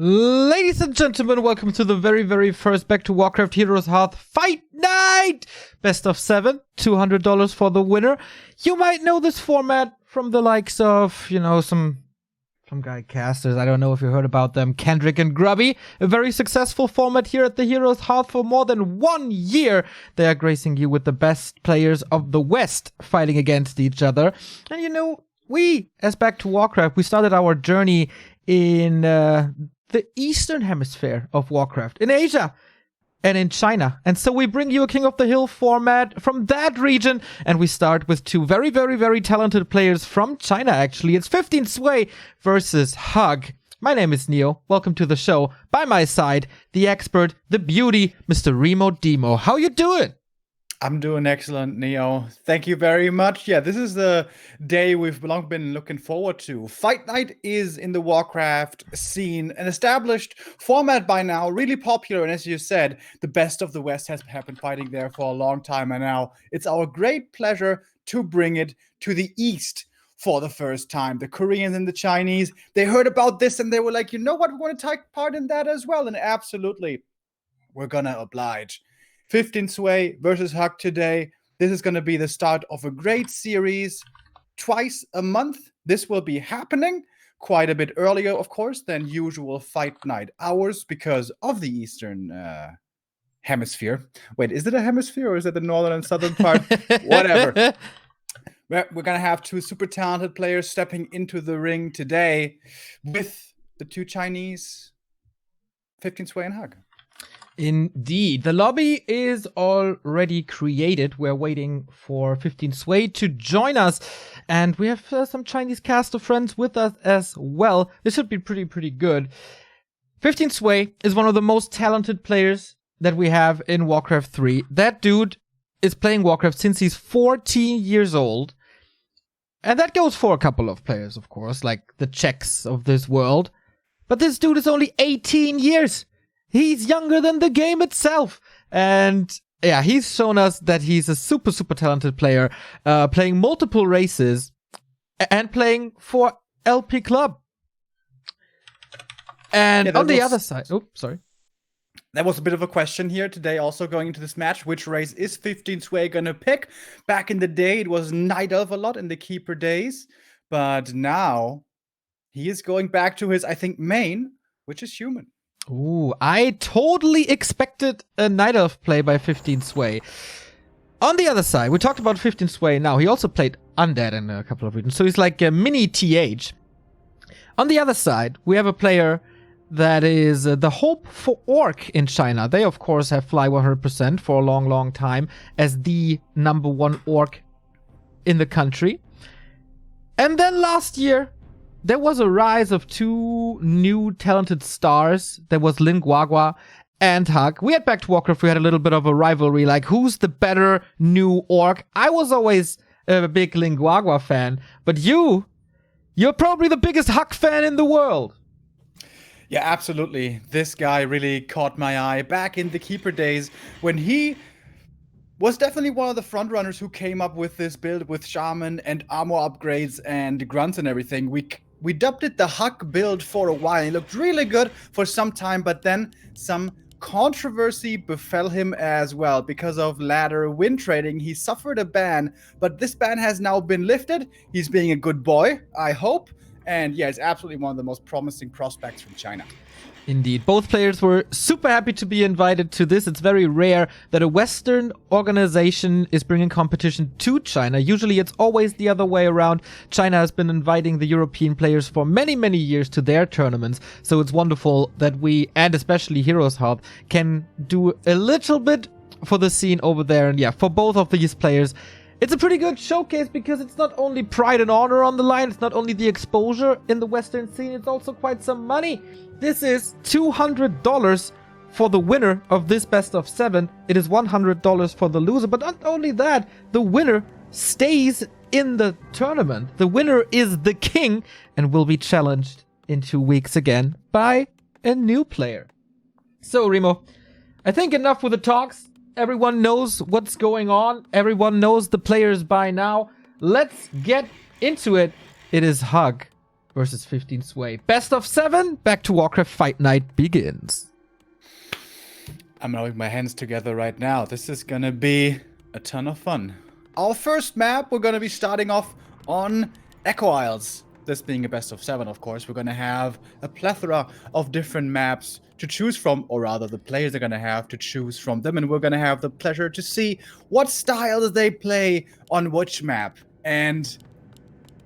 Ladies and gentlemen, welcome to the very first Back to Warcraft Heroes Hearth Fight Night! Best of 7, $200 for the winner. You might know this format from the likes of, some guy casters. I don't know if you heard about them. Kendric and Grubby. A very successful format here at the Heroes Hearth for more than 1 year. They are gracing you with the best players of the West fighting against each other. And we, as Back to Warcraft, we started our journey in the Eastern Hemisphere of Warcraft, in Asia and in China. And so we bring you a King of the Hill format from that region, and we start with two very talented players from China, actually. It's 15 Sway versus HuG. My name is Neo. Welcome to the show. By my side, the expert, the beauty, Mr. Remodemo. How you doing? I'm doing excellent, Neo. Thank you very much. Yeah, this is the day we've long been looking forward to. Fight Night is in the Warcraft scene, an established format by now, really popular. And as you said, the best of the West have been fighting there for a long time. And now it's our great pleasure to bring it to the East for the first time. The Koreans and the Chinese, they heard about this and they were like, you know what, we want to take part in that as well. And absolutely, we're going to oblige. 15 Sway versus HuG today. This is going to be the start of a great series. Twice a month, this will be happening. Quite a bit earlier, of course, than usual Fight Night hours because of the Eastern Hemisphere. Wait, is it a hemisphere or is it the northern and southern part? Whatever. We're going to have two super talented players stepping into the ring today with the two Chinese, 15 Sway and HuG. Indeed. The lobby is already created. We're waiting for 15 Sway to join us. And we have some Chinese caster friends with us as well. This should be pretty good. 15 Sway is one of the most talented players that we have in Warcraft 3. That dude is playing Warcraft since he's 14 years old. And that goes for a couple of players, of course, like the Czechs of this world. But this dude is only 18 years. He's younger than the game itself. And yeah, he's shown us that he's a super talented player, playing multiple races and playing for LP Club. And on the other side, sorry. That was a bit of a question here today, also going into this match. Which race is 15 Sway going to pick? Back in the day, it was Night Elf a lot in the Keeper days. But now, he is going back to his, I think, main, which is human. Ooh, I totally expected a Night Elf play by 15 Sway. On the other side, we talked about 15 Sway now. He also played Undead in a couple of regions, so he's like a mini TH. On the other side, we have a player that is the hope for Orc in China. They, of course, have Fly 100% for a long time as the #1 Orc in the country. And then last year, there was a rise of two new talented stars. There was Lin Guagua and HuG. We had Back to Warcraft, we had a little bit of a rivalry, like who's the better new Orc? I was always a big Lin Guagua fan, but you're probably the biggest HuG fan in the world. Yeah, absolutely. This guy really caught my eye back in the Keeper days when he was definitely one of the front runners who came up with this build with Shaman and armor upgrades and grunts and everything. We dubbed it the HuG build for a while. It looked really good for some time, but then some controversy befell him as well. Because of ladder win trading, he suffered a ban, but this ban has now been lifted. He's being a good boy, I hope. And yeah, it's absolutely one of the most promising prospects from China. Indeed. Both players were super happy to be invited to this. It's very rare that a Western organization is bringing competition to China. Usually it's always the other way around. China has been inviting the European players for many years to their tournaments. So it's wonderful that we, and especially Heroes Hearth, can do a little bit for the scene over there. And yeah, for both of these players, it's a pretty good showcase because it's not only pride and honor on the line, it's not only the exposure in the Western scene, it's also quite some money. This is $200 for the winner of this best of 7. It is $100 for the loser, but not only that, the winner stays in the tournament. The winner is the king and will be challenged in 2 weeks again by a new player. So, Remo, I think enough with the talks. Everyone knows what's going on. Everyone knows the players by now. Let's get into it. It is HuG versus 15 Sway. Best of 7, Back to Warcraft Fight Night begins. I'm rubbing my hands together right now. This is gonna be a ton of fun. Our first map, we're gonna be starting off on Echo Isles. This being a best of 7, of course, we're gonna have a plethora of different maps to choose from, or rather the players are gonna have to choose from them, and we're gonna have the pleasure to see what styles they play on which map. And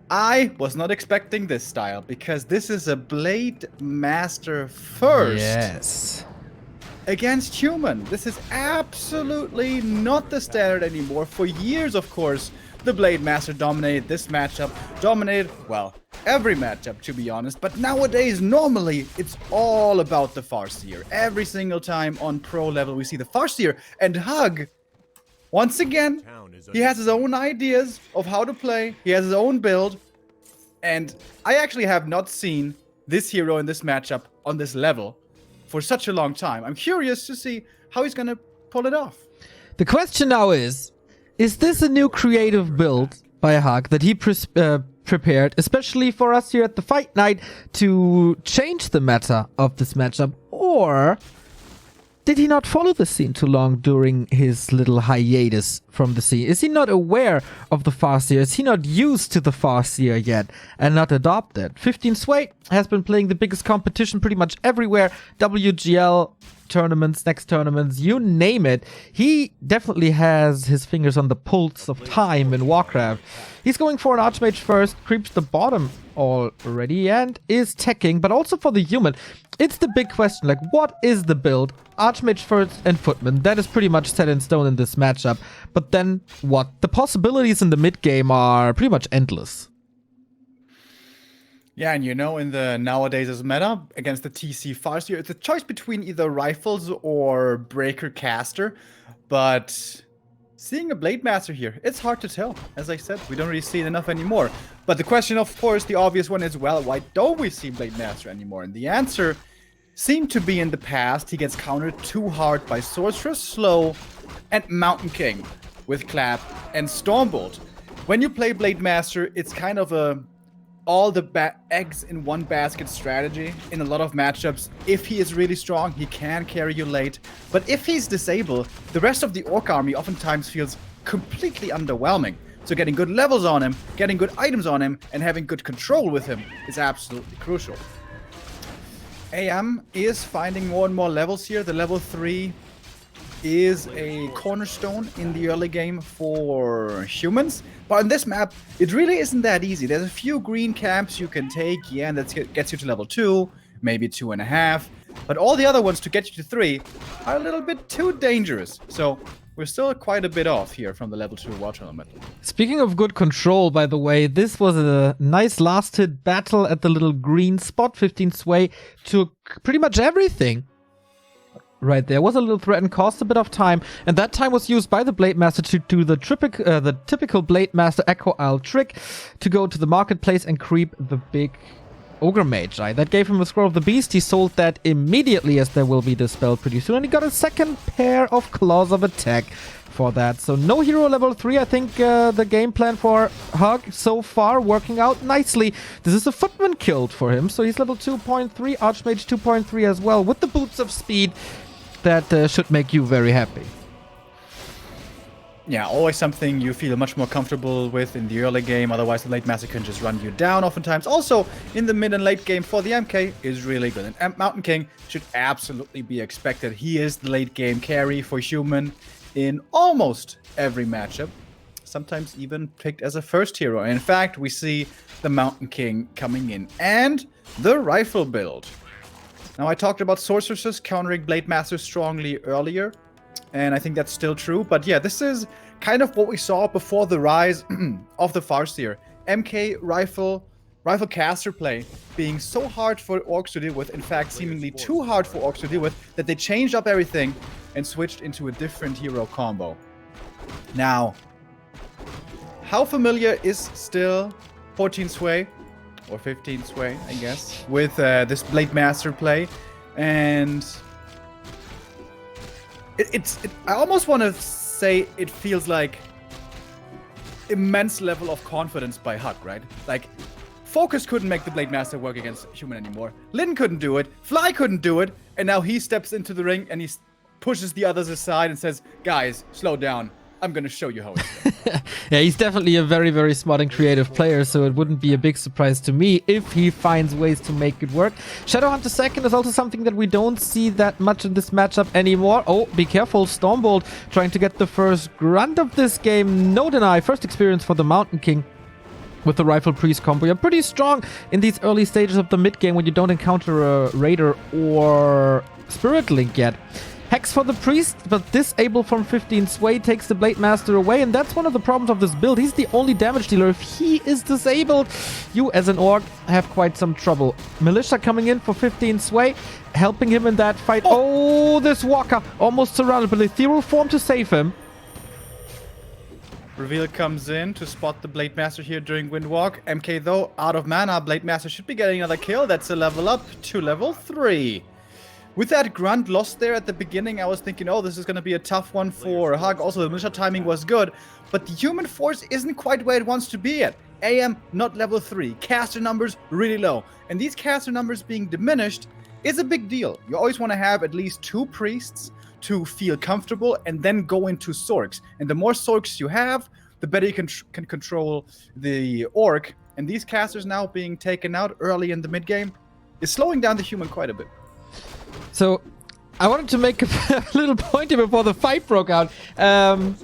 I was not expecting this style, because this is a Blade Master first. Yes. Against human. This is absolutely not the standard anymore. For years, of course, the Blade Master dominated this matchup. Dominated, well, every matchup, to be honest. But nowadays, normally, it's all about the Farseer. Every single time on pro level, we see the Farseer. And HuG, once again, he has his own ideas of how to play. He has his own build. And I actually have not seen this hero in this matchup on this level for such a long time. I'm curious to see how he's gonna pull it off. The question now is this a new creative build by HuG that he prepared, especially for us here at the Fight Night, to change the meta of this matchup? Or did he not follow the scene too long during his little hiatus from the scene? Is he not aware of the Farseer? Is he not used to the Farseer yet and not adopted? 15 Sway has been playing the biggest competition pretty much everywhere. WGL tournaments, next tournaments, you name it. He definitely has his fingers on the pulse of time in Warcraft. He's going for an Archmage first, creeps the bottom already, and is teching, but also for the human. It's the big question, like, what is the build? Archmage first and Footman, that is pretty much set in stone in this matchup. But then what? The possibilities in the mid game are pretty much endless. Yeah, and you know, in the nowadays meta, against the TC Farseer, it's a choice between either Rifles or Breaker Caster. But seeing a Blade Master here, it's hard to tell. As I said, we don't really see it enough anymore. But the question, of course, the obvious one is, well, why don't we see Blade Master anymore? And the answer seemed to be in the past, he gets countered too hard by Sorceress, Slow, and Mountain King with Clap and Stormbolt. When you play Blade Master, it's kind of a all the eggs in one basket strategy in a lot of matchups. If he is really strong, he can carry you late. But if he's disabled, the rest of the Orc army oftentimes feels completely underwhelming. So getting good levels on him, getting good items on him, and having good control with him is absolutely crucial. AM is finding more and more levels here. The level 3 is a cornerstone in the early game for humans. But on this map, it really isn't that easy. There's a few green camps you can take, yeah, and that gets you to level 2, maybe 2.5. But all the other ones to get you to 3 are a little bit too dangerous. So we're still quite a bit off here from the level 2 war tournament. Speaking of good control, by the way, this was a nice last hit battle at the little green spot. 15 Sway took pretty much everything. Right there was a little threat and cost a bit of time, and that time was used by the Blade Master to do the typical Blade Master Echo Isle trick to go to the marketplace and creep the big Ogre Mage. That gave him a Scroll of the Beast. He sold that immediately, as there will be dispelled pretty soon, and he got a second pair of Claws of Attack for that. So no hero level 3. I think the game plan for HuG so far working out nicely. This is a Footman killed for him, so he's level 2.3, Archmage 2.3 as well, with the Boots of Speed. That should make you very happy. Yeah, always something you feel much more comfortable with in the early game. Otherwise, the late master can just run you down oftentimes. Also, in the mid and late game for the MK is really good. And Mountain King should absolutely be expected. He is the late game carry for human in almost every matchup. Sometimes even picked as a first hero. And in fact, we see the Mountain King coming in. And the rifle build. Now, I talked about Sorceresses countering Blade Master strongly earlier, and I think that's still true. But yeah, this is kind of what we saw before the rise of the Farseer. MK Rifle caster play being so hard for Orcs to deal with, in fact, seemingly too hard for Orcs to deal with, that they changed up everything and switched into a different hero combo. Now, how familiar is still 14 Sway? Or 15 Sway, I guess, with this Blade Master play. And I almost want to say it feels like immense level of confidence by HuG, right? Like, Focus couldn't make the Blade Master work against human anymore. Lin couldn't do it. Fly couldn't do it. And now he steps into the ring and he pushes the others aside and says, guys, slow down. I'm going to show you how it's done. Yeah, he's definitely a very, very smart and creative player, so it wouldn't be a big surprise to me if he finds ways to make it work. Shadowhunter second is also something that we don't see that much in this matchup anymore. Oh, be careful. Stormbolt trying to get the first grunt of this game. No deny. First experience for the Mountain King with the Rifle Priest combo. You're pretty strong in these early stages of the mid game when you don't encounter a Raider or Spirit Link yet. Hex for the Priest, but disable from 15 Sway takes the Blade Master away, and that's one of the problems of this build. He's the only damage dealer. If he is disabled, you as an orc have quite some trouble. Militia coming in for 15 Sway, helping him in that fight. Oh, this Walker almost surrounded, but Ethereal Form to save him. Reveal comes in to spot the Blade Master here during Windwalk. MK though, out of mana. Blade Master should be getting another kill. That's a level up to level 3. With that grunt lost there at the beginning, I was thinking, oh, this is going to be a tough one for HuG. Also, the militia timing was good, but the human force isn't quite where it wants to be at. AM, not level 3. Caster numbers, really low. And these caster numbers being diminished is a big deal. You always want to have at least 2 priests to feel comfortable and then go into Sorks. And the more Sorks you have, the better you can control the orc. And these casters now being taken out early in the mid game is slowing down the human quite a bit. So, I wanted to make a little point here before the fight broke out.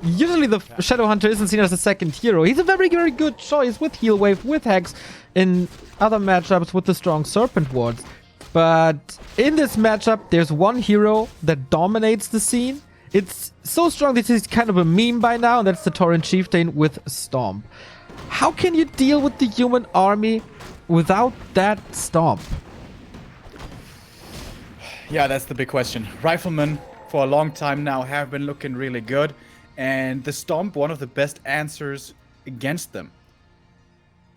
Usually the Shadowhunter isn't seen as a second hero. He's a very, very good choice with Heal Wave, with Hex, in other matchups with the strong Serpent Wards. But in this matchup, there's one hero that dominates the scene. It's so strong that he's kind of a meme by now, and that's the Tauren Chieftain with Stomp. How can you deal with the human army without that Stomp? Yeah, that's the big question. Riflemen, for a long time now, have been looking really good. And the Stomp, one of the best answers against them.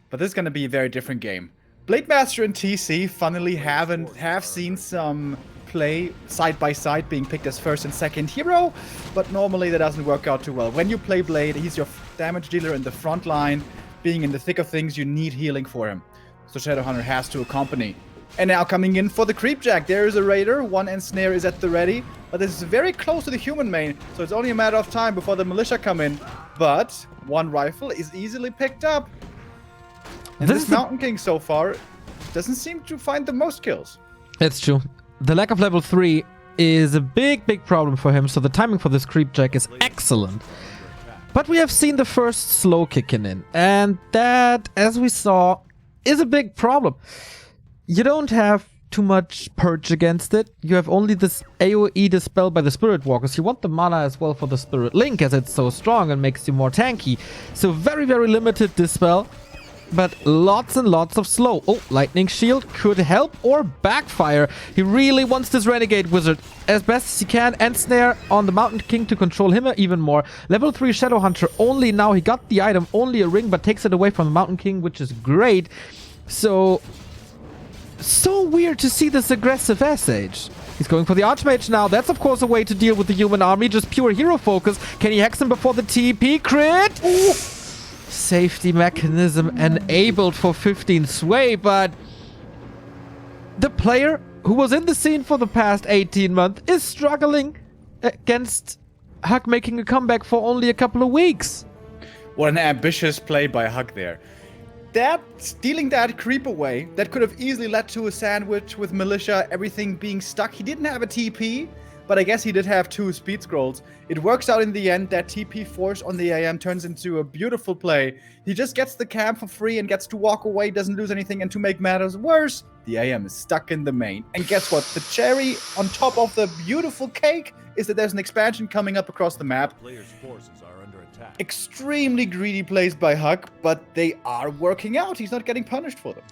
But this is going to be a very different game. Blade Master and TC, funnily, have seen some play side by side, being picked as first and second hero. But normally that doesn't work out too well. When you play Blade, he's your damage dealer in the front line. Being in the thick of things, you need healing for him. So Shadowhunter has to accompany. And now coming in for the Creepjack, there is a Raider, one Ensnare is at the ready, but this is very close to the human main, so it's only a matter of time before the Militia come in. But one rifle is easily picked up. And this Mountain King so far doesn't seem to find the most kills. That's true. The lack of level 3 is a big, big problem for him, so the timing for this Creepjack is excellent. But we have seen the first slow kicking in, and that, as we saw, is a big problem. You don't have too much purge against it. You have only this AoE dispel by the Spirit Walkers. You want the mana as well for the Spirit Link, as it's so strong and makes you more tanky. So very, very limited dispel, but lots and lots of slow. Oh, Lightning Shield could help or backfire. He really wants this Renegade Wizard as best as he can, and Snare on the Mountain King to control him even more. Level 3 Shadowhunter only now. He got the item, only a ring, but takes it away from the Mountain King, which is great. So weird to see this aggressive S-Age. He's going for the Archmage now. That's, of course, a way to deal with the human army. Just pure hero focus. Can he hex him before the TP? Crit! Ooh. Safety mechanism enabled for 15 Sway, but the player who was in the scene for the past 18 months is struggling against HuG making a comeback for only a couple of weeks. What an ambitious play by HuG there. Stealing that creep away, that could have easily led to a sandwich with Militia, everything being stuck. He didn't have a TP, but I guess he did have 2 speed scrolls. It works out in the end. That TP force on the AM turns into a beautiful play. He just gets the camp for free and gets to walk away, doesn't lose anything, and to make matters worse, the AM is stuck in the main. And guess what? The cherry on top of the beautiful cake is that there's an expansion coming up across the map. Players' forces are under attack. Extremely greedy plays by HuG, but they are working out. He's not getting punished for them.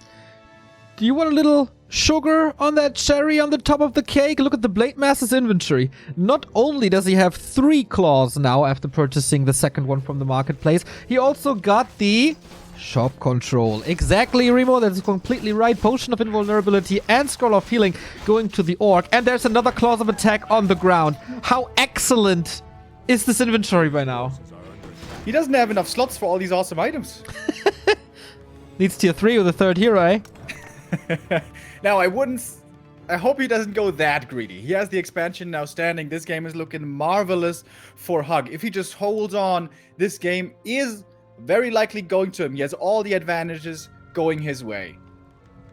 Do you want a little sugar on that cherry on the top of the cake? Look at the Blade Master's inventory. Not only does he have 3 claws now after purchasing the second one from the marketplace, he also got the shop control. Exactly, Remo, that's completely right. Potion of invulnerability and Scroll of Healing going to the Orc. And there's another clause of attack on the ground. How excellent is this inventory by now? He doesn't have enough slots for all these awesome items. Needs tier 3 with a third hero, eh? Now, I hope he doesn't go that greedy. He has the expansion now standing. This game is looking marvelous for HuG. If he just holds on, this game is very likely going to him. He has all the advantages going his way.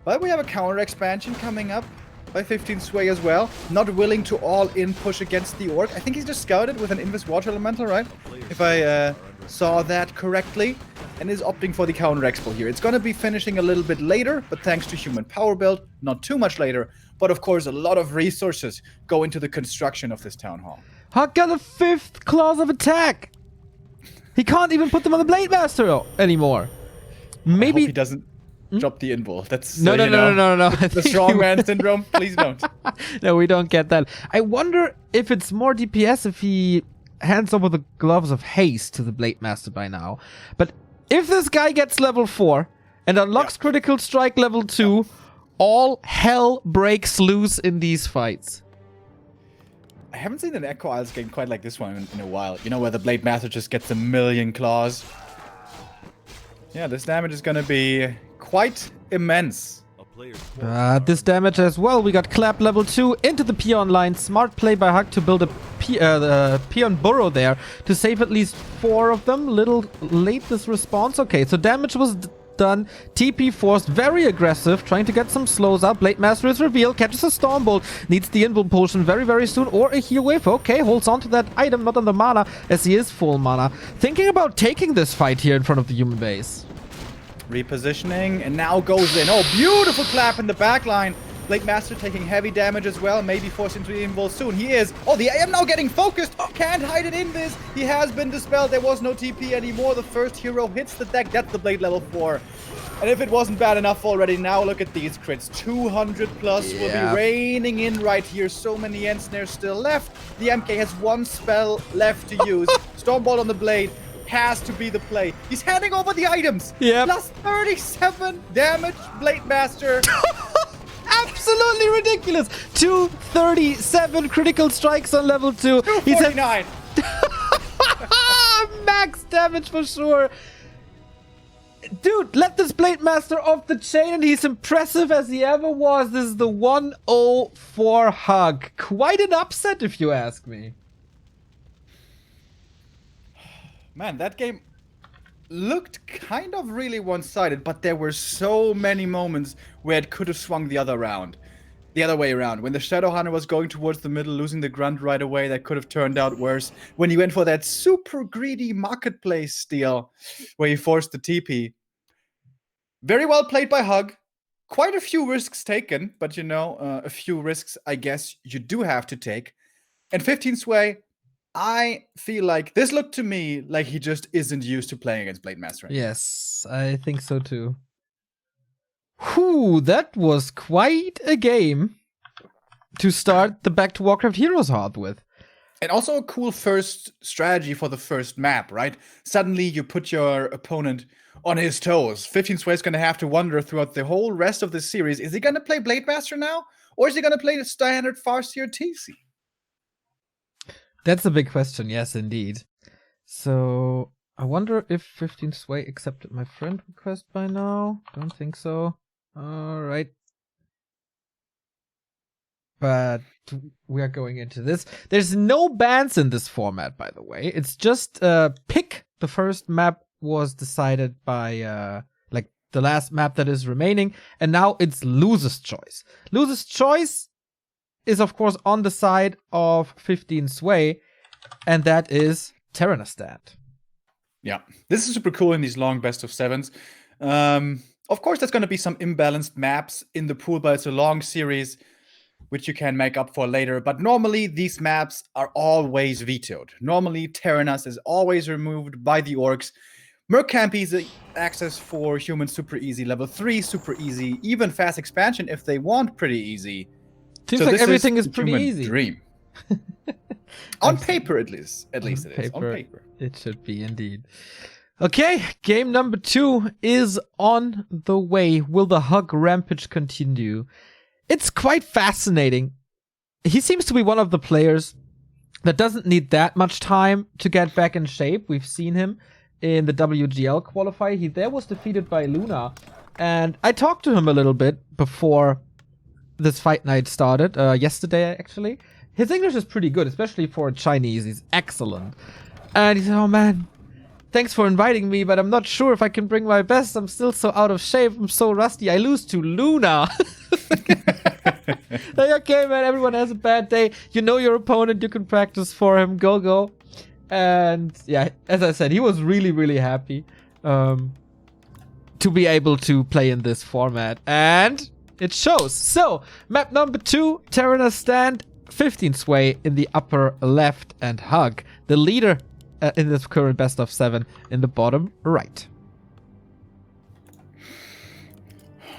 But we have a counter expansion coming up by 15 Sway as well. Not willing to all-in push against the Orc. I think he's just scouted with an Invis Water Elemental, right? If I saw that correctly. And is opting for the counter expo here. It's going to be finishing a little bit later, but thanks to human power build, not too much later. But of course, a lot of resources go into the construction of this town hall. HuG got a 5th clause of attack. He can't even put them on the Blade Master anymore. Maybe I hope he doesn't drop the invul. That's no. The strongman syndrome. Please don't. No, we don't get that. I wonder if it's more DPS if he hands over the gloves of haste to the Blade Master by now. But if this guy gets level 4 and unlocks critical strike level 2, all hell breaks loose in these fights. I haven't seen an Echo Isles game quite like this one in a while. You know, where the Blade Master just gets a million claws. Yeah, this damage is gonna be quite immense. This damage as well. We got Clap level 2 into the Peon line. Smart play by HuG to build a Peon burrow there to save at least 4 of them. Little late this response. Okay, so damage was done. TP forced, very aggressive, trying to get some slows out. Blade Master is revealed, catches a Stormbolt, needs the invul potion very, very soon, or a heal wave. Okay, holds on to that item, not on the mana, as he is full mana. Thinking about taking this fight here in front of the human base. Repositioning, and now goes in. Oh, beautiful clap in the back line. Blade Master taking heavy damage as well, maybe forced into the invul soon. He is. Oh, the AM now getting focused. Can't hide it in this. He has been dispelled. There was no TP anymore. The first hero hits the deck. That's the Blade level 4. And if it wasn't bad enough already, now look at these crits. 200 plus will be raining in right here. So many Ensnares still left. The MK has 1 spell left to use. Stormbolt on the Blade has to be the play. He's handing over the items. Yep. Plus 37 damage, Blade Master. Absolutely ridiculous. 237 critical strikes on level 2. 249. Max damage for sure. Dude, let this Blade Master off the chain, and he's impressive as he ever was. This is the 1-0 for HuG. Quite an upset, if you ask me. Man, that game looked kind of really one-sided, but there were so many moments where it could have swung the other way around. When the Shadow Hunter was going towards the middle, losing the grunt right away, that could have turned out worse. When he went for that super greedy marketplace steal, where he forced the TP. Very well played by HuG. Quite a few risks taken, but you know, a few risks I guess you do have to take. And 15 Sway, I feel like this looked to me like he just isn't used to playing against Blade Master anymore. Yes, I think so too. Whew, that was quite a game to start the Back2Warcraft Heroes Hearth with. And also a cool first strategy for the first map, right? Suddenly you put your opponent on his toes. 15 Sway is going to have to wonder throughout the whole rest of the series, is he going to play Blade Master now? Or is he going to play the standard Farseer TC? That's a big question, yes, indeed. So, I wonder if 15 Sway accepted my friend request by now. Don't think so. Alright. But we are going into this. There's no bans in this format, by the way. It's just pick. The first map was decided by like the last map that is remaining. And now it's loser's choice. Loser's choice is of course on the side of 15 Sway, and that is Terenas stand. Yeah, this is super cool in these long best of 7s. Of course, there's going to be some imbalanced maps in the pool, but it's a long series, which you can make up for later. But normally, these maps are always vetoed. Normally, Terenas is always removed by the orcs. Merc Camp easy access for humans super easy. Level 3 super easy. Even fast expansion if they want pretty easy. Seems like everything is pretty easy. Dream. On paper, at least it is. On paper. It should be indeed. Okay, game number 2 is on the way. Will the HuG rampage continue? It's quite fascinating. He seems to be one of the players that doesn't need that much time to get back in shape. We've seen him in the WGL qualifier. He there was defeated by Luna. And I talked to him a little bit before this fight night started, yesterday actually. His English is pretty good, especially for a Chinese. He's excellent. And he said, oh man, thanks for inviting me, but I'm not sure if I can bring my best. I'm still so out of shape. I'm so rusty. I lose to Luna. Like, okay, man, everyone has a bad day. You know your opponent. You can practice for him. Go, go. And yeah, as I said, he was really, really happy to be able to play in this format. And it shows. So, map number 2, Terenas stand, 15 sway in the upper left, and HuG, the leader in this current best of 7 in the bottom right.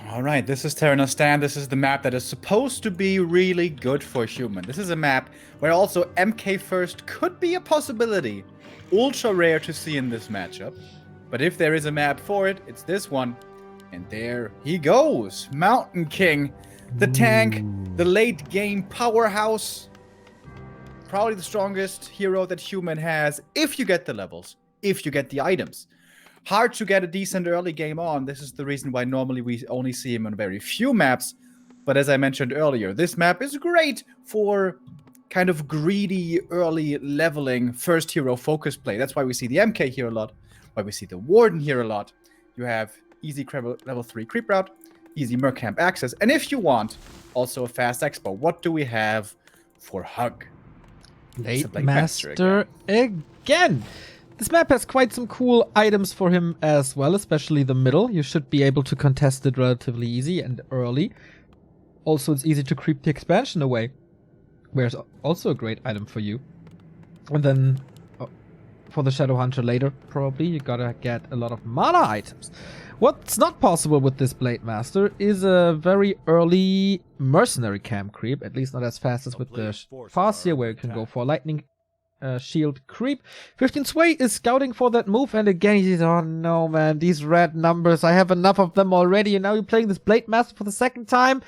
All right, this is Terenas stand. This is the map that is supposed to be really good for human. This is a map where also MK first could be a possibility. Ultra rare to see in this matchup. But if there is a map for it, it's this one. And there he goes. Mountain King. The tank. The late game powerhouse. Probably the strongest hero that human has. If you get the levels. If you get the items. Hard to get a decent early game on. This is the reason why normally we only see him on very few maps. But as I mentioned earlier, this map is great for kind of greedy early leveling first hero focus play. That's why we see the MK here a lot. Why we see the Warden here a lot. You have easy level 3 creep route, easy merc camp access, and if you want, also a fast expo. What do we have for HuG? Late Master again. This map has quite some cool items for him as well, especially the middle. You should be able to contest it relatively easy and early. Also, it's easy to creep the expansion away, where's also a great item for you. And then for the Shadow Hunter later, probably, you gotta get a lot of mana items. What's not possible with this Blade Master is a very early mercenary camp creep, at least not as fast as with the Farseer, where you can go for lightning shield creep. 15 Sway is scouting for that move, and again he says, oh no man, these red numbers, I have enough of them already, and now you're playing this Blade Master for the second time.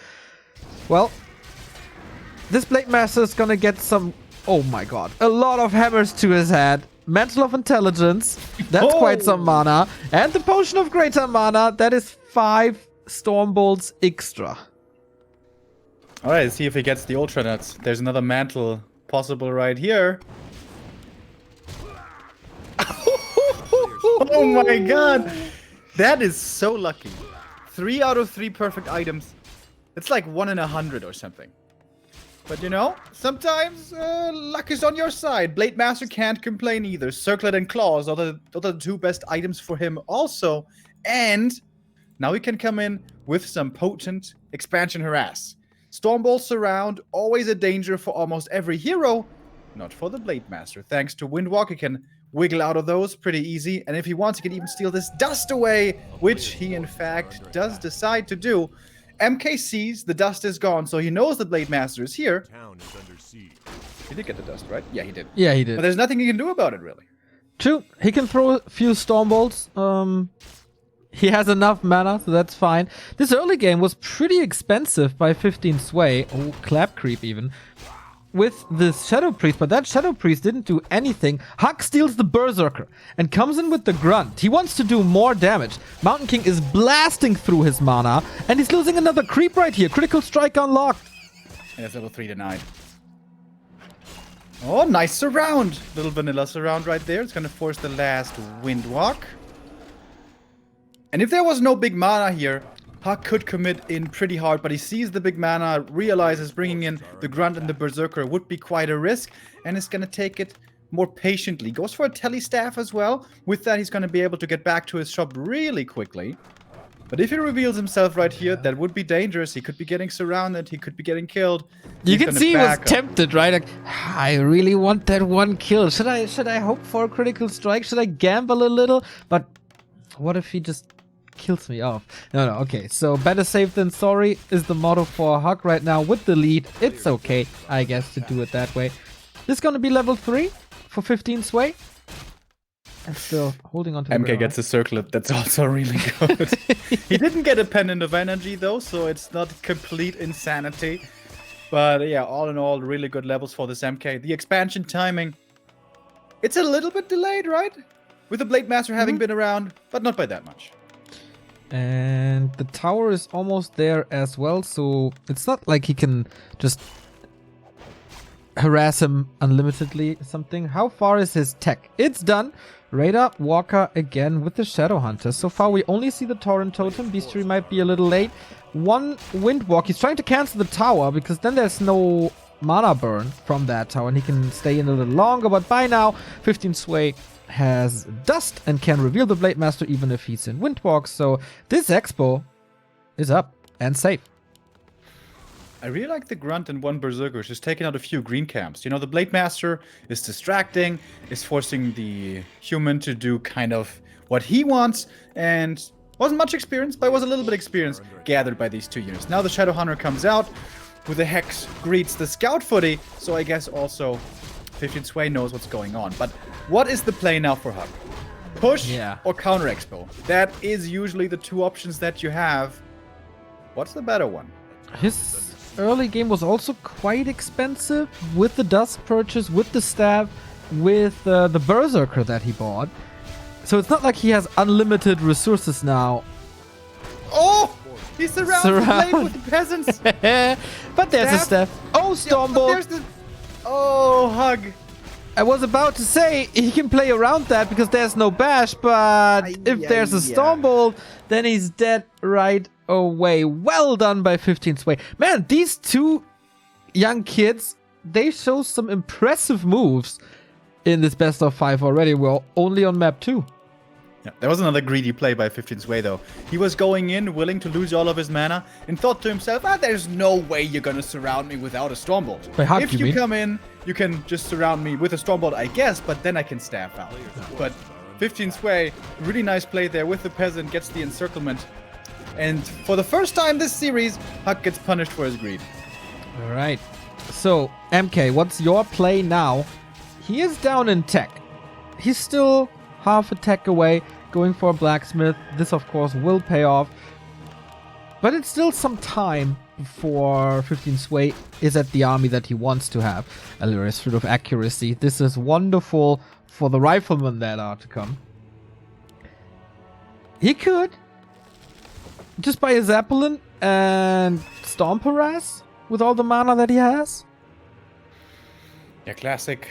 Well, this Blade Master is gonna get some, oh my god, a lot of hammers to his head. Mantle of Intelligence, that's quite some mana. And the Potion of Greater Mana, that is 5 Storm Bolts extra. Alright, let's see if he gets the Ultra Nuts. There's another Mantle possible right here. Oh my god! That is so lucky. 3 out of 3 perfect items. It's like 1 in 100 or something. But you know, sometimes luck is on your side. Blade Master can't complain either. Circlet and Claws are the 2 best items for him also. And now he can come in with some potent expansion harass. Stormbolt Surround, always a danger for almost every hero. Not for the Blade Master. Thanks to Windwalk, he can wiggle out of those pretty easy. And if he wants, he can even steal this dust away, which he in fact does decide to do. MK sees the dust is gone, so he knows the Blade Master is here. Town is under siege. He did get the dust, right? Yeah, he did. Yeah, he did. But there's nothing he can do about it, really. True. He can throw a few Storm Bolts. He has enough mana, so that's fine. This early game was pretty expensive by 15 Sway. Oh, Clap Creep even. With this Shadow Priest, but that Shadow Priest didn't do anything. HuG steals the Berserker and comes in with the Grunt. He wants to do more damage. Mountain King is blasting through his mana, and he's losing another creep right here. Critical Strike unlocked. And it's level 3 denied. Oh, nice surround. Little vanilla surround right there. It's going to force the last Windwalk. And if there was no big mana here, HuG could commit in pretty hard, but he sees the big mana, realizes bringing in the Grunt and the Berserker would be quite a risk, and is going to take it more patiently. Goes for a Telestaff as well. With that, he's going to be able to get back to his shop really quickly. But if he reveals himself right here, that would be dangerous. He could be getting surrounded. He could be getting killed. You can see he was tempted, right? Like, I really want that one kill. Should I hope for a critical strike? Should I gamble a little? But what if he just kills me off? No, okay. So better safe than sorry is the motto for HuG right now with the lead. It's okay, I guess, to do it that way. This is going to be level 3 for 15 Sway. And still holding on to the MK gets a circlet. That's also really good. He didn't get a Pendant of Energy, though, so it's not complete insanity. But yeah, all in all, really good levels for this MK. The expansion timing, it's a little bit delayed, right? with the Blade Master having been around, but not by that much. And the tower is almost there as well, so it's not like he can just harass him unlimitedly or something. How far is his tech? It's done. Raider Walker again with the Shadow Hunter. So far we only see the Torrent Totem. Bestiary might be a little late. One Windwalk. He's trying to cancel the tower because then there's no mana burn from that tower and he can stay in a little longer. But by now, 15 Sway has Dust and can reveal the Blade Master even if he's in Windwalk. So this Expo is up and safe. I really like the Grunt and one Berserker just taking out a few green camps. You know, the Blade Master is distracting, is forcing the human to do kind of what he wants, and wasn't much experience, but was a little bit of experience gathered by these 2 units. Now the Shadow Hunter comes out with the Hex, greets the Scout Footy, so I guess also 15 Sway knows what's going on. But what is the play now for HuG? Push or counter Expo? That is usually the 2 options that you have. What's the better one? His early game was also quite expensive with the Dust purchase, with the Staff, with the Berserker that he bought. So it's not like he has unlimited resources now. Oh! He surrounds the Blade with the peasants! But there's a Staff. Oh, Stormbolt! Oh, HuG! I was about to say he can play around that because there's no bash, but if there's a Stormbolt, then he's dead right away. Well done by 15 Sway. Man, these 2 young kids, they show some impressive moves in this best of 5 already. We're only on map 2. Yeah, there was another greedy play by 15 Sway though. He was going in, willing to lose all of his mana, and thought to himself, there's no way you're gonna surround me without a Stormbolt. By HuG, if you come in, you can just surround me with a Stormbolt, I guess, but then I can staff out. But 15 Sway, really nice play there with the Peasant, gets the encirclement. And for the first time this series, HuG gets punished for his greed. Alright. So, MK, what's your play now? He is down in tech. He's still half a tech away, going for a Blacksmith. This, of course, will pay off. But it's still some time before 15 Sway is at the army that he wants to have. A little sort of accuracy. This is wonderful for the riflemen that are to come. He could just buy a Zeppelin and Stomp Harass with all the mana that he has. Yeah, classic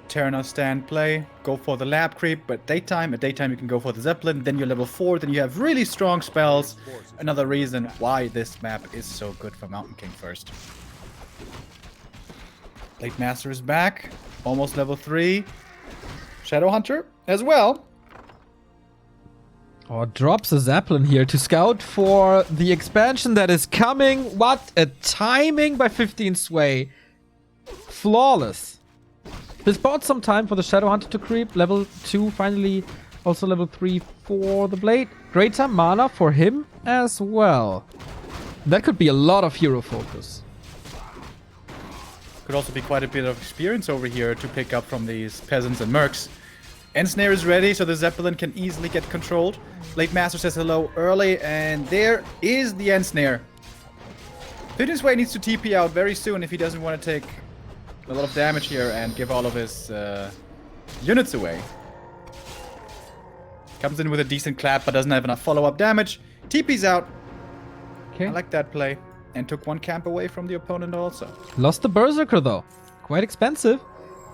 Terenas stand play. Go for the lab creep, but at daytime you can go for the Zeppelin, then you're level 4, then you have really strong spells. Another reason why this map is so good for Mountain King first. Blade Master is back, almost level 3. Shadow Hunter as well. Oh, drops a Zeppelin here to scout for the expansion that is coming. What a timing by 15 Sway. Flawless. This bought some time for the Shadow Hunter to creep. Level 2, finally also level 3 for the Blade. Greater mana for him as well. That could be a lot of hero focus. Could also be quite a bit of experience over here to pick up from these peasants and mercs. Ensnare is ready, so the Zeppelin can easily get controlled. Blade Master says hello early, and there is the Ensnare. 15 Sway needs to TP out very soon if he doesn't want to take a lot of damage here and give all of his units away. Comes in with a decent clap, but doesn't have enough follow-up damage. TP's out. Okay. I like that play. And took 1 camp away from the opponent also. Lost the Berserker though. Quite expensive.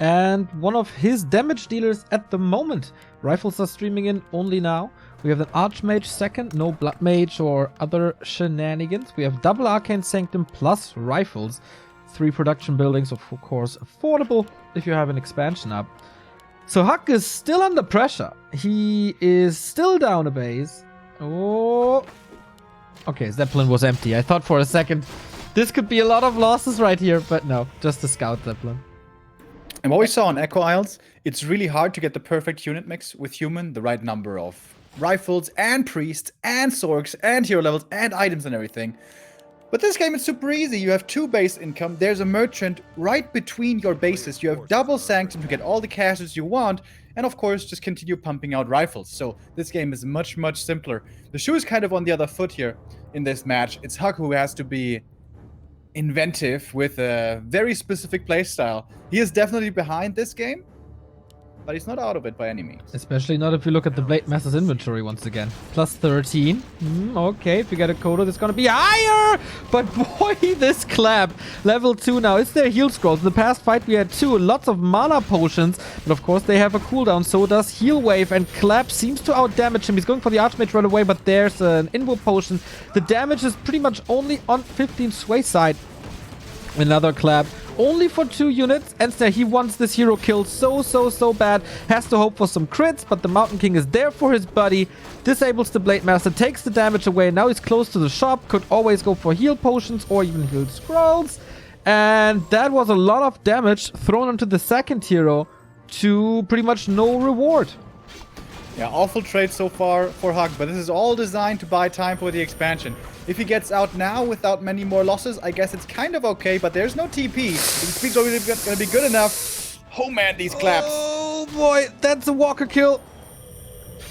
And one of his damage dealers at the moment. Rifles are streaming in only now. We have an Archmage second, no Blood Mage or other shenanigans. We have double Arcane Sanctum plus rifles. 3 production buildings, of course, affordable if you have an expansion up. So HuG is still under pressure. He is still down a base. Oh. Okay, Zeppelin was empty. I thought for a second this could be a lot of losses right here, but no, just a scout Zeppelin. And what we saw on Echo Isles, it's really hard to get the perfect unit mix with human, the right number of rifles and priests and sorks and hero levels and items and everything. But this game is super easy. You have 2 base income. There's a merchant right between your bases. You have double sanctum to get all the caches you want. And of course, just continue pumping out rifles. So this game is much, much simpler. The shoe is kind of on the other foot here in this match. It's HuG who has to be inventive with a very specific playstyle. He is definitely behind this game. but he's not out of it by any means. Especially not if you look at the Blade Master's inventory once again. Plus 13. Okay, if you get a Kodo, it's gonna be higher! But boy, this clap. Level 2 now. Is there heal scrolls? In the past fight we had 2. Lots of mana potions. But of course they have a cooldown. So does Heal Wave. And Clap seems to outdamage him. He's going for the Archmage right away. But there's an Invo potion. The damage is pretty much only on 15 Sway side. Another Clap. Only for 2 units. And he wants this hero killed so bad. Has to hope for some crits, but the Mountain King is there for his buddy. Disables the Blade Master, takes the damage away. Now he's close to the shop. Could always go for heal potions or even heal scrolls. And that was a lot of damage thrown onto the second hero to pretty much no reward. Yeah, awful trade so far for HuG, but this is all designed to buy time for the expansion. If he gets out now without many more losses, I guess it's kind of okay, but there's no TP. The speed's already going to be good enough. Oh man, these claps. Oh boy, that's a walker kill.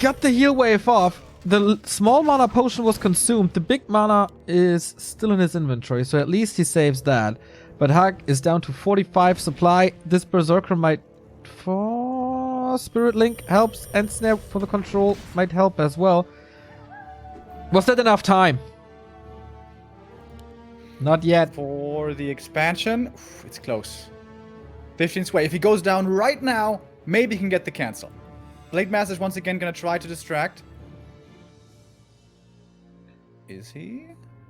Got the heal wave off. The small mana potion was consumed. The big mana is still in his inventory, so at least he saves that. But HuG is down to 45 supply. This Berserker might... Spirit Link helps, and Snare for the control might help as well. Was that enough time? Not yet. For the expansion, it's close. 15 Sway. If he goes down right now, maybe he can get the cancel. Blade Master's once again going to try to distract. Is he?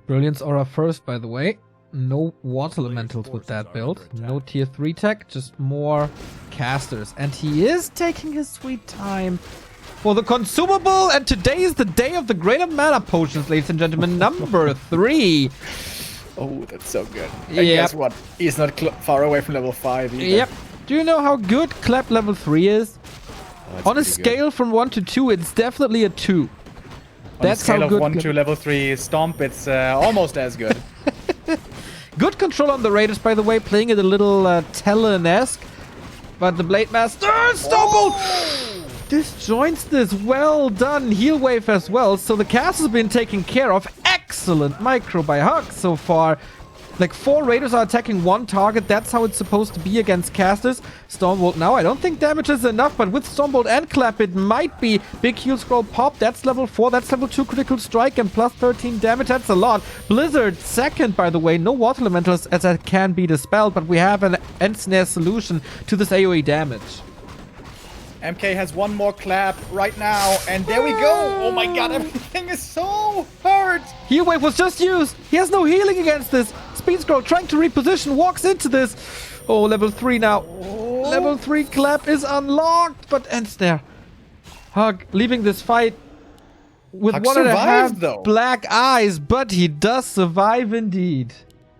Brilliance Aura first, by the way. No water elementals with that build. No tier 3 tech, just more casters. And he is taking his sweet time for the consumable. And today is the day of the greater mana potions, ladies and gentlemen. Number 3. Oh, that's so good. And Yep. guess what? He's not far away from level 5 either. Yep. Do you know how good Clap level 3 is? Oh, On a scale from 1 to 2, it's definitely a 2. That's how good. On a scale of 1 good. to level 3 Stomp, it's almost as good. Good control on the Raiders, by the way, playing it a little Talon-esque. But the Blade Master stumbled! Disjoints this. Well done. Heal Wave as well. So the cast has been taken care of. Excellent micro by HuG so far. Like 4 Raiders are attacking 1 target. That's how it's supposed to be against casters. Stormbolt now. I don't think damage is enough, but with Stormbolt and Clap, it might be. Big heal scroll pop. That's level 4. That's level 2 critical strike and plus 13 damage. That's a lot. Blizzard second, by the way. No water elementals as that can be dispelled, but we have an end snare solution to this AoE damage. MK has 1 more clap right now, and there we go. Oh my god, everything is so hurt. Heal Wave was just used. He has no healing against this. Speed Scroll trying to reposition, walks into this. Oh, level 3 now. Oh. Level 3 Clap is unlocked, but ends there. HuG leaving this fight with HuG 1.5 survived, though. black eyes, but he does survive indeed.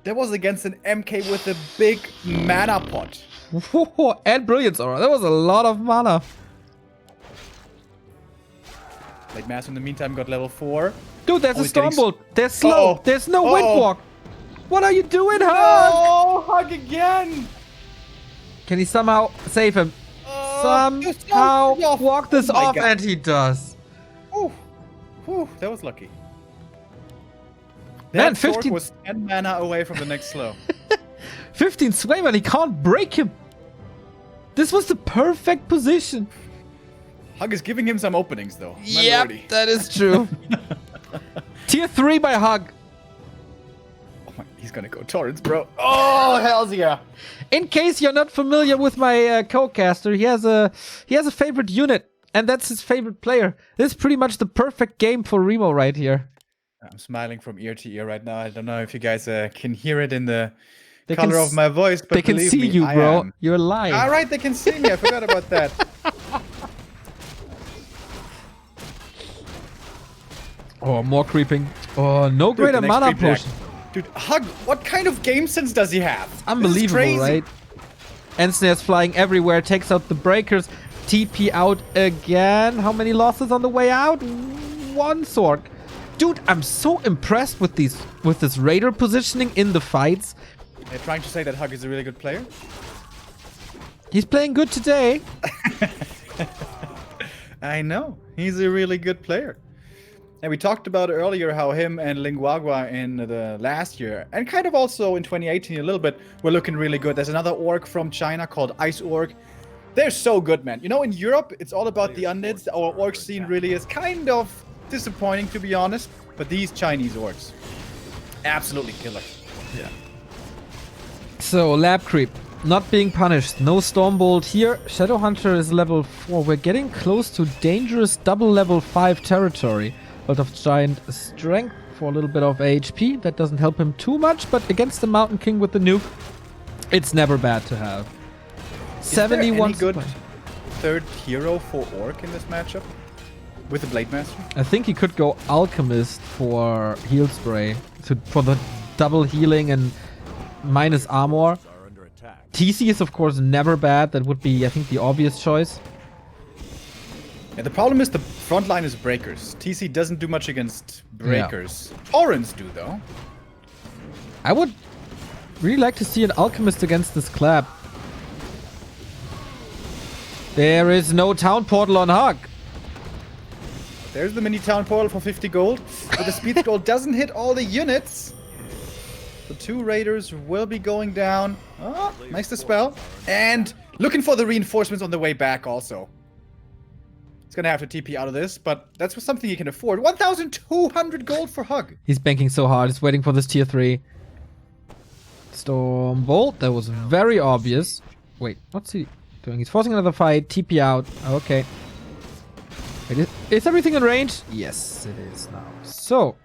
That was against an MK with a big mana pot. And Brilliance Aura. That was a lot of mana. Blade Master in the meantime got level 4. Dude, there's a he's getting Stormbolt. There's slow. Uh-oh. There's no Uh-oh. Windwalk. What are you doing, HuG? Oh, HuG again. Can he somehow save him? Just Somehow off. walk this Oh my off, God. and he does. Ooh. Whew, that was lucky. Man, That sword 15 was 10 mana away from the next slow. 15 Swayman, he can't break him. This was the perfect position. HuG is giving him some openings, though. My lordy. That is true. Tier 3 by HuG. Oh my, he's gonna go torrents, bro. Oh, hells yeah. In case you're not familiar with my co-caster, he has a favorite unit, and that's his favorite player. This is pretty much the perfect game for Remo right here. I'm smiling from ear to ear right now. I don't know if you guys can hear it in the They color can of my voice, but They can believe see me, you, I bro. am. You're live. All right, they can see me. I forgot about that. Oh, more creeping. Oh, no Dude, greater the next mana creep jack. potion. Dude, HuG, what kind of game sense does he have? This is Unbelievable, crazy. right? Ensnare's flying everywhere, takes out the breakers. TP out again. How many losses on the way out? 1 sword. Dude, I'm so impressed with this Raider positioning in the fights. They're trying to say that HuG is a really good player. He's playing good today. I know. He's a really good player. And we talked about earlier how him and Linguagua in the last year, and kind of also in 2018 a little bit, were looking really good. There's another orc from China called Ice Orc. They're so good, man. You know, in Europe, it's all about the undeads. Our orc scene really is kind of disappointing, to be honest. But these Chinese orcs, absolutely killer. Yeah. So, lab creep. Not being punished. No Stormbolt here. Shadowhunter is level 4. We're getting close to dangerous double level 5 territory. Lot of giant strength for a little bit of HP. That doesn't help him too much, but against the Mountain King with the nuke, it's never bad to have. 71 good third hero for Orc in this matchup? With the Blade Master? I think he could go Alchemist for Heal Spray. For the double healing and minus armor. Are under attack. TC is of course never bad. That would be, I think, the obvious choice. Yeah, the problem is the front line is breakers. TC doesn't do much against breakers. Torrents do, though. I would really like to see an Alchemist against this Clap. There is no town portal on HuG. There's the mini town portal for 50 gold. But the speed scroll doesn't hit all the units. The 2 raiders will be going down. Oh, nice dispel. And looking for the reinforcements on the way back also. He's gonna have to TP out of this, but that's something he can afford. 1,200 gold for HuG. He's banking so hard. He's waiting for this tier 3. Stormbolt. That was very obvious. Wait, what's he doing? He's forcing another fight. TP out. Okay. Wait, is everything in range? Yes, it is now. So,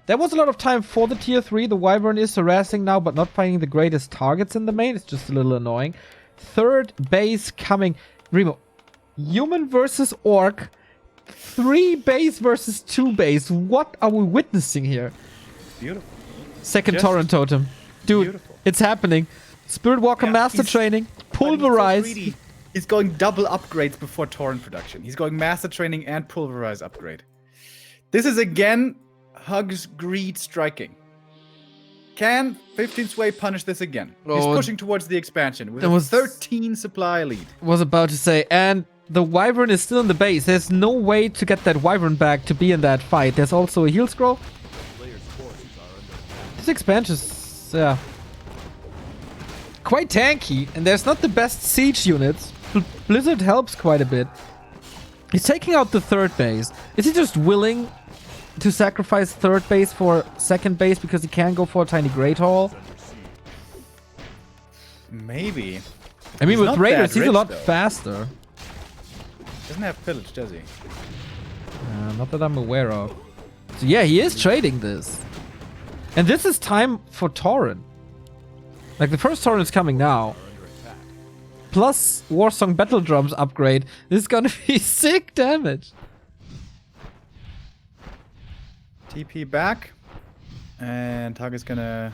there was a lot of time for the tier 3. The Wyvern is harassing now, but not finding the greatest targets in the main. It's just a little annoying. Third base coming. Remo, human versus orc. 3 base versus 2 base. What are we witnessing here? Beautiful. Second Just torrent totem. Dude, beautiful. it's happening. Spirit Walker Master Training. Pulverize. He's going double upgrades before torrent production. He's going Master Training and Pulverize upgrade. This is again HuG's greed striking. Can 15 Sway punish this again? He's pushing towards the expansion with a 13 supply lead. Was about to say, and the Wyvern is still in the base. There's no way to get that Wyvern back to be in that fight. There's also a heal scroll. Players' forces are under attack. This expansion is quite tanky, and there's not the best siege units. Blizzard helps quite a bit. He's taking out the third base. Is he just willing to sacrifice third base for second base because he can't go for a tiny Great Hall? Maybe. I mean, He's with not Raiders, that he's a rich, lot though. faster. Doesn't have pillage, does he? Not that I'm aware of. So yeah, he is trading this. And this is time for Torrent. Like, the first Torrent is coming now. Plus Warsong Battle Drums upgrade. This is gonna be sick damage. TP back. And HuG is gonna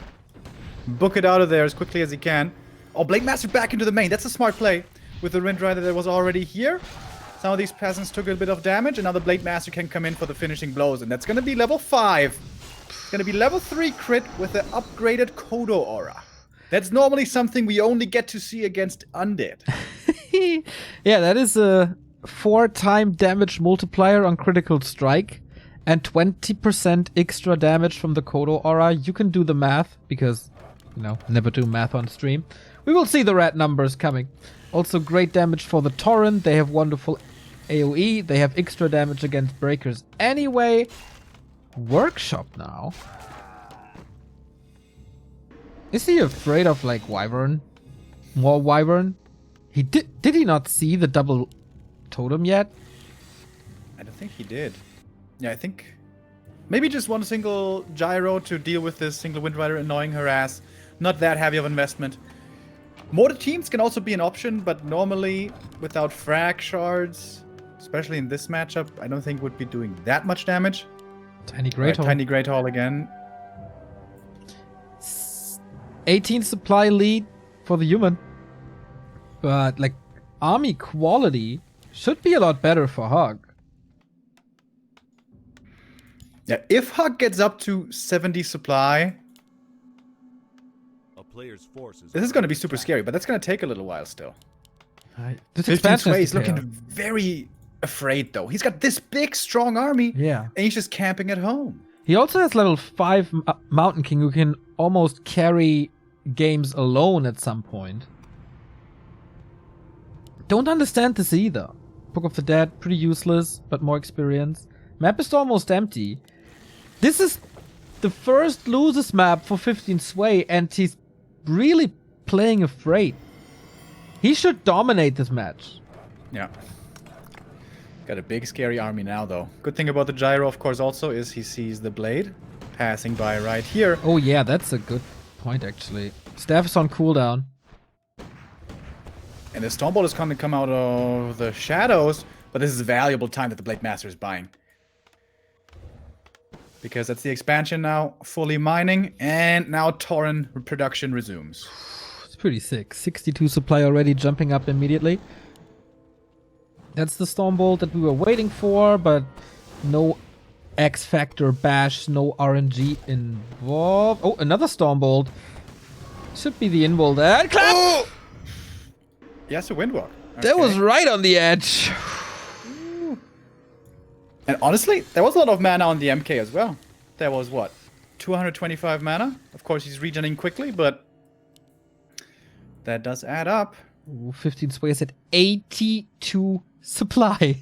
book it out of there as quickly as he can. Oh, Blade Master back into the main. That's a smart play. With the Wind Rider that was already here. Some of these peasants took a bit of damage, and now the Blade Master can come in for the finishing blows. And that's gonna be level 5. It's gonna be level 3 crit with the upgraded Kodo Aura. That's normally something we only get to see against undead. Yeah, that is a 4-time damage multiplier on critical strike. And 20% extra damage from the Kodo Aura. You can do the math, because, you know, never do math on stream. We will see the red numbers coming. Also great damage for the Torrent. They have wonderful AoE. They have extra damage against breakers anyway. Workshop now. Is he afraid of, like, Wyvern? More Wyvern? Did he not see the double totem yet? I don't think he did. Yeah, I think maybe just one single gyro to deal with this single Wind Rider annoying her ass. Not that heavy of investment. Mortar teams can also be an option, but normally without frag shards, especially in this matchup, I don't think would be doing that much damage. Tiny Great Hall. Tiny Great Hall again. 18 supply lead for the human. But, like, army quality should be a lot better for HuG. Yeah, if HuG gets up to 70 supply, A player's forces this are is going to be under super attack. scary, but that's going to take a little while still. This 15 expansion Sway is is looking very afraid, though. He's got this big, strong army, Yeah. and he's just camping at home. He also has level 5 Mountain King who can almost carry games alone at some point. Don't understand this either. Book of the Dead, pretty useless, but more experience. Map is almost empty. This is the first loses map for 15 Sway, and he's really playing afraid. He should dominate this match. Yeah. Got a big scary army now, though. Good thing about the gyro, of course, also is he sees the blade passing by right here. Oh yeah, that's a good point, actually. Staff is on cooldown. And the Stormbolt is going to come out of the shadows, but this is a valuable time that the Blade Master is buying. Because that's the expansion now, fully mining, and now Tauren production resumes. It's pretty sick. 62 supply already, jumping up immediately. That's the Stormbolt that we were waiting for, but no X-Factor bash, no RNG involved. Oh, another Stormbolt. Should be the invul there. Clap! Oh! Yes, a Windwalk. Okay. That was right on the edge. And honestly, there was a lot of mana on the MK as well. There was, what, 225 mana? Of course, he's regening quickly, but that does add up. Ooh, 15 Sways at 82 supply.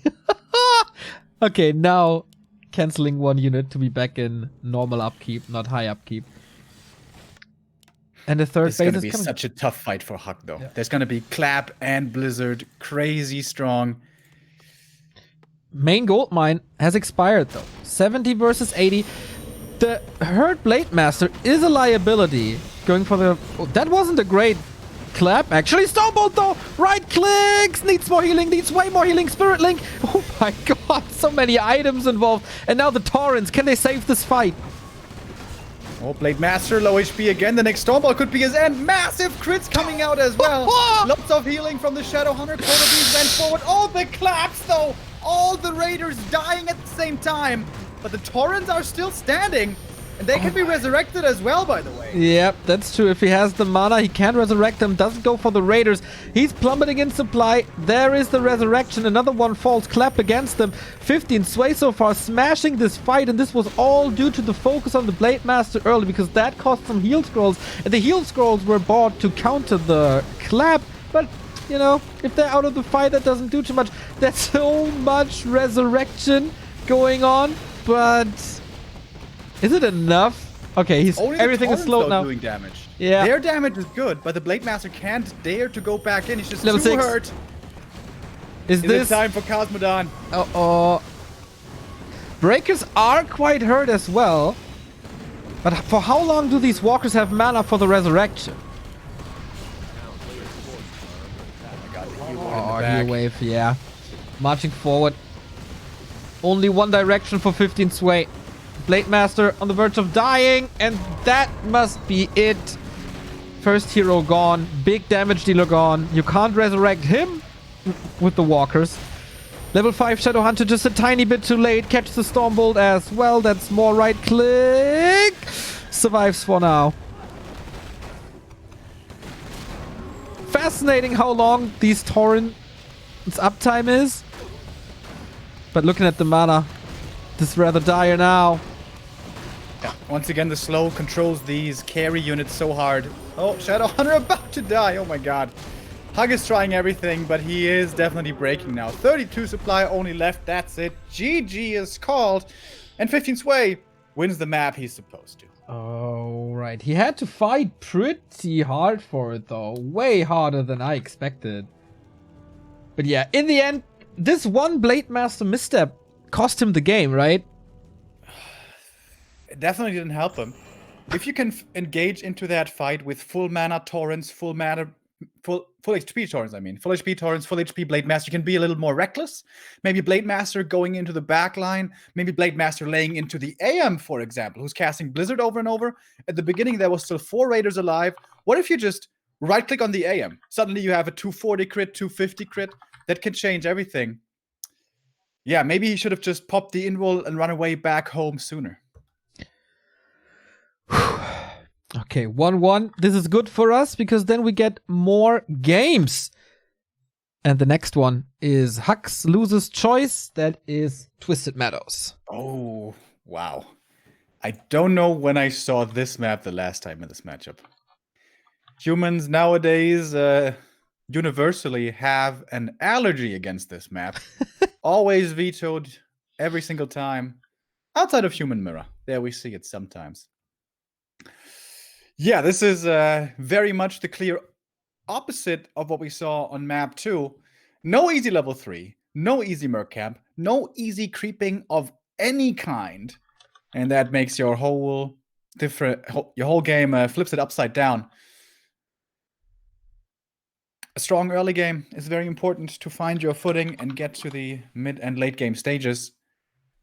Okay, now canceling one unit to be back in normal upkeep, not high upkeep. And the third It's phase going to is be coming. such a tough fight for HuG, though. Yeah. There's going to be Clap and Blizzard, crazy strong. Main gold mine has expired though. 70 versus 80. The Herd Blade Master is a liability. Going for the... Oh, that wasn't a great clap. Actually, Stormbolt though! Right clicks! Needs more healing, needs way more healing. Spirit Link! Oh my god, so many items involved. And now the Taurens. Can they save this fight? Oh, Blade Master, low HP again. The next Stormbolt could be his end. Massive crits coming out as well. Lots of healing from the Shadow Hunter. Quarterbees went forward. Oh, the claps though! All the Raiders dying at the same time. But the Taurens are still standing. And they can be resurrected as well, by the way. Yep, that's true. If he has the mana, he can resurrect them. Doesn't go for the Raiders. He's plummeting in supply. There is the resurrection. Another one falls clap against them. 15 Sway so far, smashing this fight. And this was all due to the focus on the Blade Master early, because that cost some heal scrolls. And the heal scrolls were bought to counter the clap. But, you know, if they're out of the fight, that doesn't do too much. There's so much resurrection going on. But... is it enough? Okay, everything is slowed now. Doing damage. Yeah. Their damage is good, but the Blade Master can't dare to go back in. He's just Level too 6. hurt. Is this time for Cosmodon? Uh-oh. Breakers are quite hurt as well. But for how long do these walkers have mana for the resurrection? Oh, heal wave, yeah. Marching forward. Only one direction for 15 Sway. Blade Master on the verge of dying, and that must be it. First hero gone, big damage dealer gone. You can't resurrect him with the walkers. Level 5 Shadow Hunter just a tiny bit too late. Catch the Stormbolt as well. That's more right click. Survives for now. Fascinating how long these Taurens uptime is. But looking at the mana, this is rather dire now. Yeah. Once again, the slow controls these carry units so hard. Oh, Shadow Hunter about to die. Oh my god. HuG is trying everything, but he is definitely breaking now. 32 supply only left. That's it. GG is called. And 15 Sway wins the map he's supposed to. Oh, right. He had to fight pretty hard for it, though. Way harder than I expected. But yeah, in the end, this one Blade Master misstep cost him the game, right? It definitely didn't help him. If you can engage into that fight with full mana Taurens, full HP Taurens, I mean. Full HP Taurens, full HP Blade Master, you can be a little more reckless. Maybe Blade Master going into the back line. Maybe Blade Master laying into the AM, for example, who's casting Blizzard over and over. At the beginning, there was still 4 Raiders alive. What if you just right-click on the AM? Suddenly you have a 240 crit, 250 crit. That can change everything. Yeah, maybe he should have just popped the invul and run away back home sooner. Okay, 1-1. This is good for us because then we get more games. And the next one is HuG's Loser's Choice. That is Twisted Meadows. Oh, wow. I don't know when I saw this map the last time in this matchup. Humans nowadays, universally have an allergy against this map. Always vetoed every single time. Outside of Human Mirror. There we see it sometimes. Yeah, this is very much the clear opposite of what we saw on map 2. No easy level 3. No easy merc camp. No easy creeping of any kind. And that makes your whole game flips it upside down. A strong early game is very important to find your footing and get to the mid and late game stages.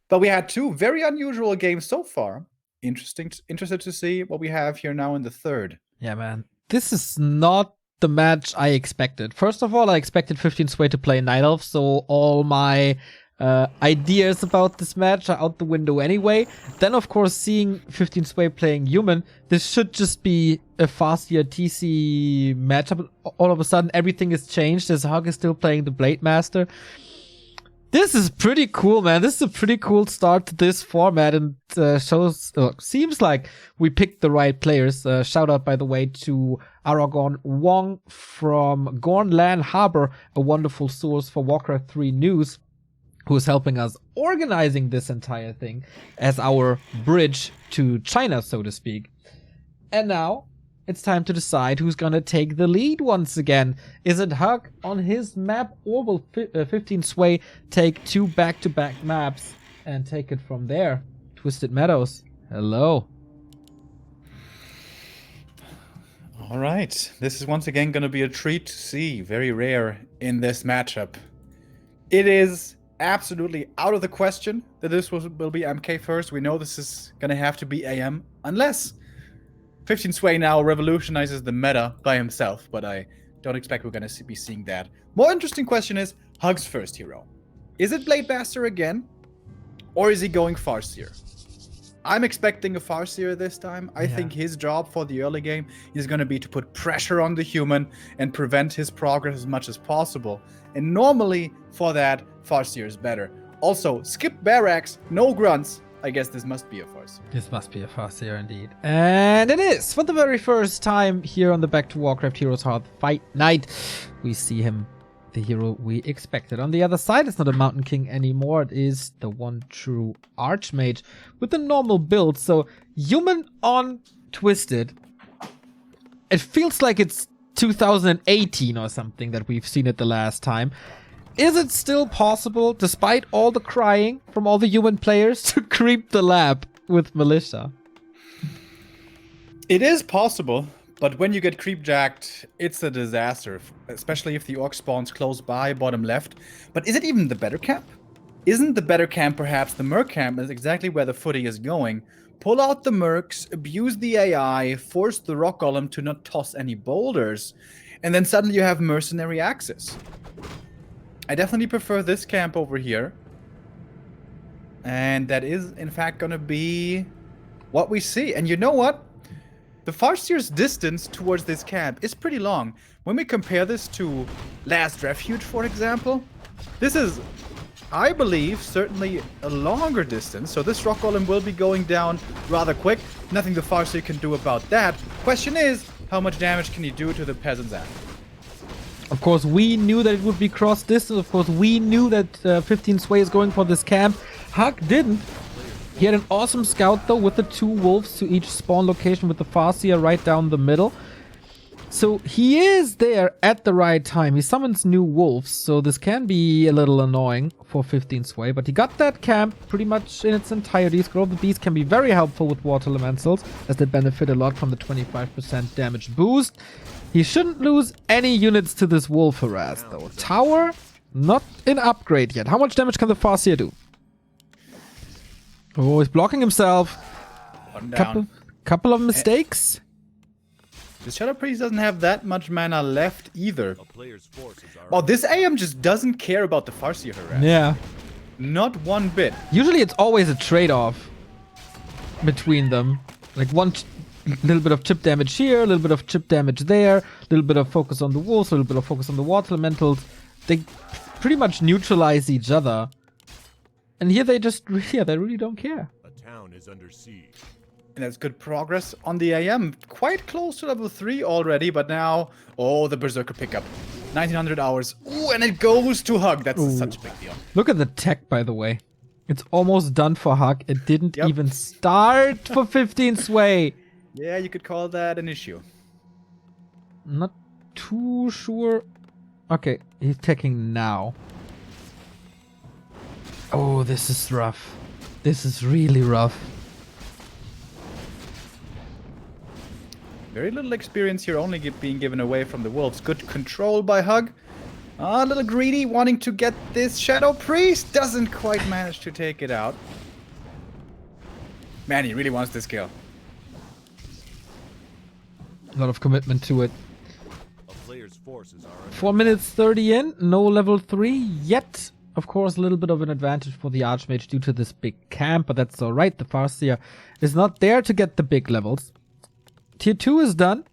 But we had 2 very unusual games so far. Interested to see what we have here now in the third. Yeah, man. This is not the match I expected. First of all, I expected 15 Sway to play Night Elf, so all my ideas about this match are out the window anyway. Then, of course, seeing 15 Sway playing Human, this should just be a faster TC matchup. All of a sudden, everything has changed as HuG is still playing the Blade Master. This is pretty cool, man. This is a pretty cool start to this format, and seems like we picked the right players. Shout out, by the way, to Aragon Wong from Gornland Harbor, a wonderful source for Warcraft 3 news, who is helping us organizing this entire thing as our bridge to China, so to speak. And now it's time to decide who's gonna take the lead once again. Is it HuG on his map, or will 15 Sway take 2 back-to-back maps and take it from there? Twisted Meadows, hello. All right, this is once again going to be a treat to see. Very rare in this matchup. It is absolutely out of the question that this will be MK first. We know this is going to have to be AM, unless 15 Sway now revolutionizes the meta by himself, but I don't expect we're going to be seeing that. More interesting question is HuG's first hero. Is it Blade Master again, or is he going Farseer? I'm expecting a Farseer this time. I think his job for the early game is going to be to put pressure on the Human and prevent his progress as much as possible. And normally, for that, Farseer is better. Also, skip Barracks, no grunts. I guess this must be a Farseer. This must be a Farseer indeed. And it is! For the very first time here on the Back2Warcraft Heroes Hearth Fight Night, we see him, the hero we expected. On the other side, it's not a Mountain King anymore. It is the one true Archmage with a normal build. So, Human on Twisted. It feels like it's 2018 or something that we've seen it the last time. Is it still possible, despite all the crying from all the Human players, to creep the lab with Militia? It is possible, but when you get creep-jacked, it's a disaster, especially if the Orc spawns close by, bottom left. But is it even the better camp? Isn't the better camp perhaps the Merc camp? Is exactly where the footy is going. Pull out the Mercs, abuse the AI, force the Rock Golem to not toss any boulders, and then suddenly you have mercenary access. I definitely prefer this camp over here. And that is, in fact, going to be what we see. And you know what? The Farseer's distance towards this camp is pretty long. When we compare this to last Refuge, for example, this is, I believe, certainly a longer distance. So this Rock Golem will be going down rather quick. Nothing the Farseer can do about that. Question is, how much damage can he do to the peasants after? Of course, we knew that it would be cross-distance. Of course, we knew that 15 Sway is going for this camp. HuG didn't. He had an awesome scout, though, with the 2 wolves to each spawn location with the Farseer right down the middle. So he is there at the right time. He summons new wolves, so this can be a little annoying for 15 Sway. But he got that camp pretty much in its entirety. Scroll of the Beast can be very helpful with Water Elementals, as they benefit a lot from the 25% damage boost. He shouldn't lose any units to this wolf harass, though. Tower, not an upgrade yet. How much damage can the Farseer do? Oh, he's blocking himself. Couple of mistakes. The Shadow Priest doesn't have that much mana left either. A player's forces are Oh, this AM just doesn't care about the Farseer harass. Yeah. Not one bit. Usually it's always a trade-off between them. Like one little bit of chip damage here, a little bit of chip damage there, a little bit of focus on the wolves, a little bit of focus on the water elementals. They pretty much neutralize each other. And here they just, yeah, they really don't care. a town is under siege. And that's good progress on the AM. Quite close to level 3 already, but now, oh, the Berserker pickup. 1900 hours. Ooh, and it goes to HuG. That's such a big deal. Look at the tech, by the way. It's almost done for HuG. It didn't even start for 15 Sway. Yeah, you could call that an issue. Not too sure. Okay, he's taking now. Oh, this is rough. This is really rough. Very little experience here, only being given away from the wolves. Good control by HuG. A little greedy, wanting to get this Shadow Priest. Doesn't quite manage to take it out. Man, he really wants this kill. A lot of commitment to it. A player's forces are under 4 minutes 30 in, no level 3 yet. Of course, a little bit of an advantage for the Archmage due to this big camp, but that's alright. The Farseer is not there to get the big levels. Tier 2 is done,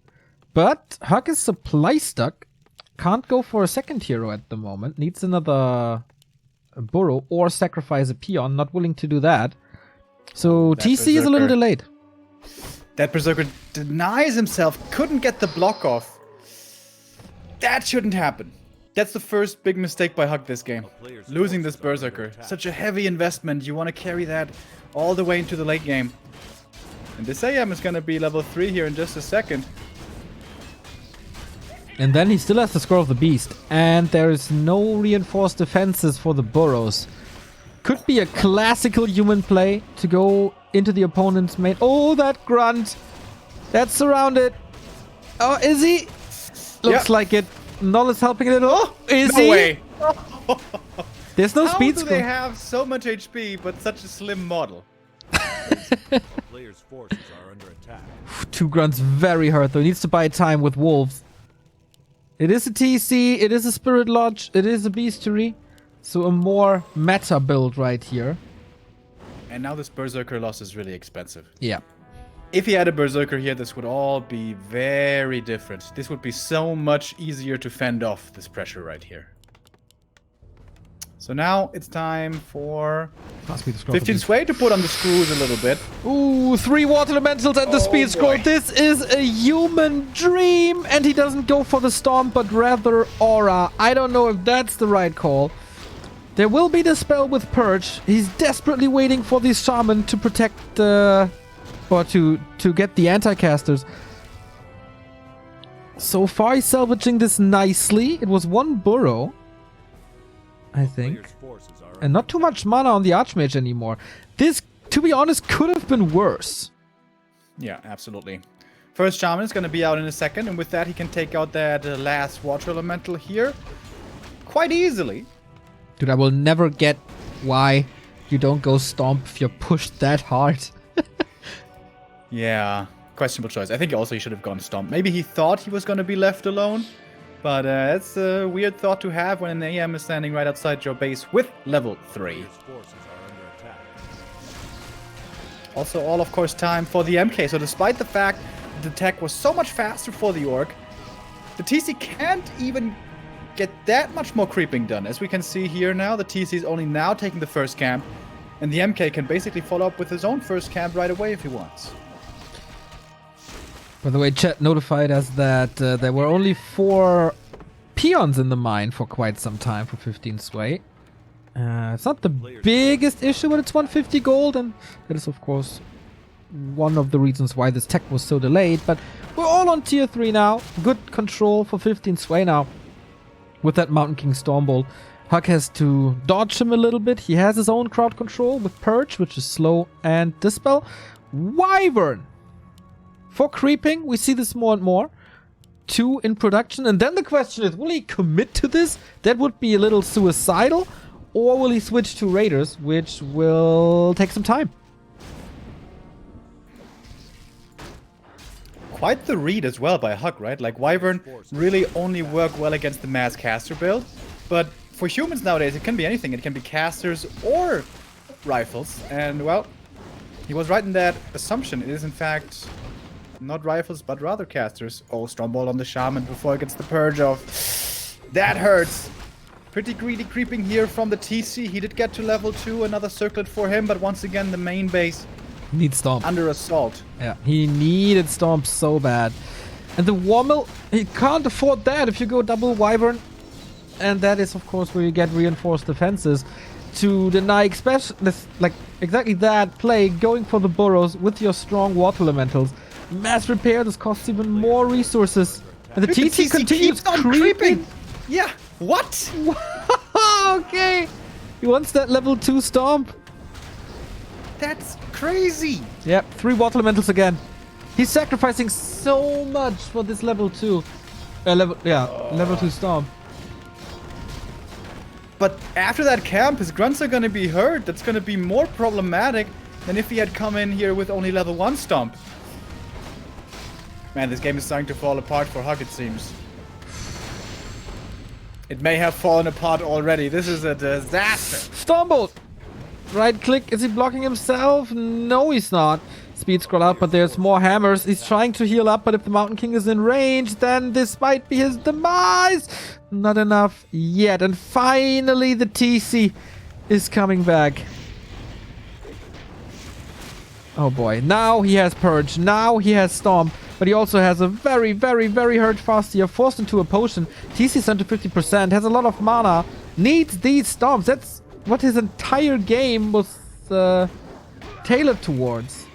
but HuG is supply stuck. Can't go for a second hero at the moment. Needs another burrow or sacrifice a peon. Not willing to do that. So That TC is a little Berserker. delayed. That Berserker denies himself. Couldn't get the block off. That shouldn't happen. That's the first big mistake by HuG this game. Losing this Berserker. Such a heavy investment. You want to carry that all the way into the late game. And this AM is going to be level 3 here in just a second. And then he still has the Scroll of the Beast. And there is no reinforced defenses for the burrows. Could be a classical human play to go into the opponent's main. Oh, that grunt. That's surrounded. Oh, is he? Looks like it. Null is helping a little. Oh, is No he? way. There's no How speed do they scroll. have so much HP but such a slim model? a player's forces are under attack. 2 grunts very hurt though. He needs to buy time with wolves. It is a TC, it is a Spirit Lodge, it is a Beastery. So a more meta build right here. And now this Berserker loss is really expensive. Yeah. If he had a Berserker here, this would all be very different. This would be so much easier to fend off this pressure right here. So now it's time for Must be the Scroll of the 15 Beast. Sway to put on the screws a little bit. Ooh, 3 Water Elementals and the Oh, Speed Scroll. boy. This is a human dream. And he doesn't go for the Storm, but rather Aura. I don't know if that's the right call. There will be the spell with Purge. He's desperately waiting for the Shaman to protect or to get the anti-casters. So far, he's salvaging this nicely. It was 1 burrow, I think. Player's forces are And not too much mana on the Archmage anymore. This, to be honest, could have been worse. Yeah, absolutely. First Shaman is going to be out in a second, and with that he can take out that last Water Elemental here quite easily. Dude, I will never get why you don't go Stomp if you're pushed that hard. Yeah, questionable choice. I think also he should have gone Stomp. Maybe he thought he was going to be left alone, but it's a weird thought to have when an AM is standing right outside your base with level 3. player's forces are under attack. Also all, of course, time for the MK. So despite the fact the tech was so much faster for the Orc, the TC can't even get that much more creeping done. As we can see here now, the TC is only now taking the first camp, and the MK can basically follow up with his own first camp right away if he wants. By the way, chat notified us that there were only 4 peons in the mine for quite some time for 15 Sway. It's not the biggest issue, but it's 150 gold, and that is, of course, one of the reasons why this tech was so delayed. But we're all on tier 3 now. Good control for 15 Sway now. With that Mountain King Stormbolt, HuG has to dodge him a little bit. He has his own crowd control with Purge, which is slow, and Dispel. Wyvern! For creeping, we see this more and more. 2 in production, and then the question is, will he commit to this? That would be a little suicidal. Or will he switch to Raiders, which will take some time? Quite the read as well by HuG, right? Like, Wyvern really only work well against the mass caster build, but for humans nowadays it can be anything. It can be casters or rifles, and well, he was right in that assumption. It is in fact not rifles, but rather casters. Oh, Stormbolt on the Shaman before it gets the Purge off. That hurts. Pretty greedy creeping here from the TC. He did get to level 2, another circlet for him, but once again the main base Needs Stomp. under assault. Yeah, he needed Stomp so bad. And the Warmill, he can't afford that if you go double Wyvern. And that is, of course, where you get reinforced defenses to deny exactly that play, going for the burrows with your strong water elementals. Mass repair, this costs even more resources. And the TC continues keeps on creeping. Yeah, what? Okay. He wants that level 2 stomp. That's crazy. Yep, 3 water elementals again. He's sacrificing so much for this level 2. Level 2 stomp. But after that camp, his grunts are gonna be hurt. That's gonna be more problematic than if he had come in here with only level 1 stomp. Man, this game is starting to fall apart for HuG, it seems. It may have fallen apart already. This is a disaster. Stumbled! Right click. Is he blocking himself? No, he's not. Speed scroll out, but there's more hammers. He's trying to heal up, but if the Mountain King is in range, then this might be his demise. Not enough yet. And finally, the TC is coming back. Oh boy. Now he has Purge. Now he has Storm. But he also has a very, very, very hurt fast here. Forced into a potion. TC sent to 50%. Has a lot of mana. Needs these Storms. That's what his entire game was tailored towards.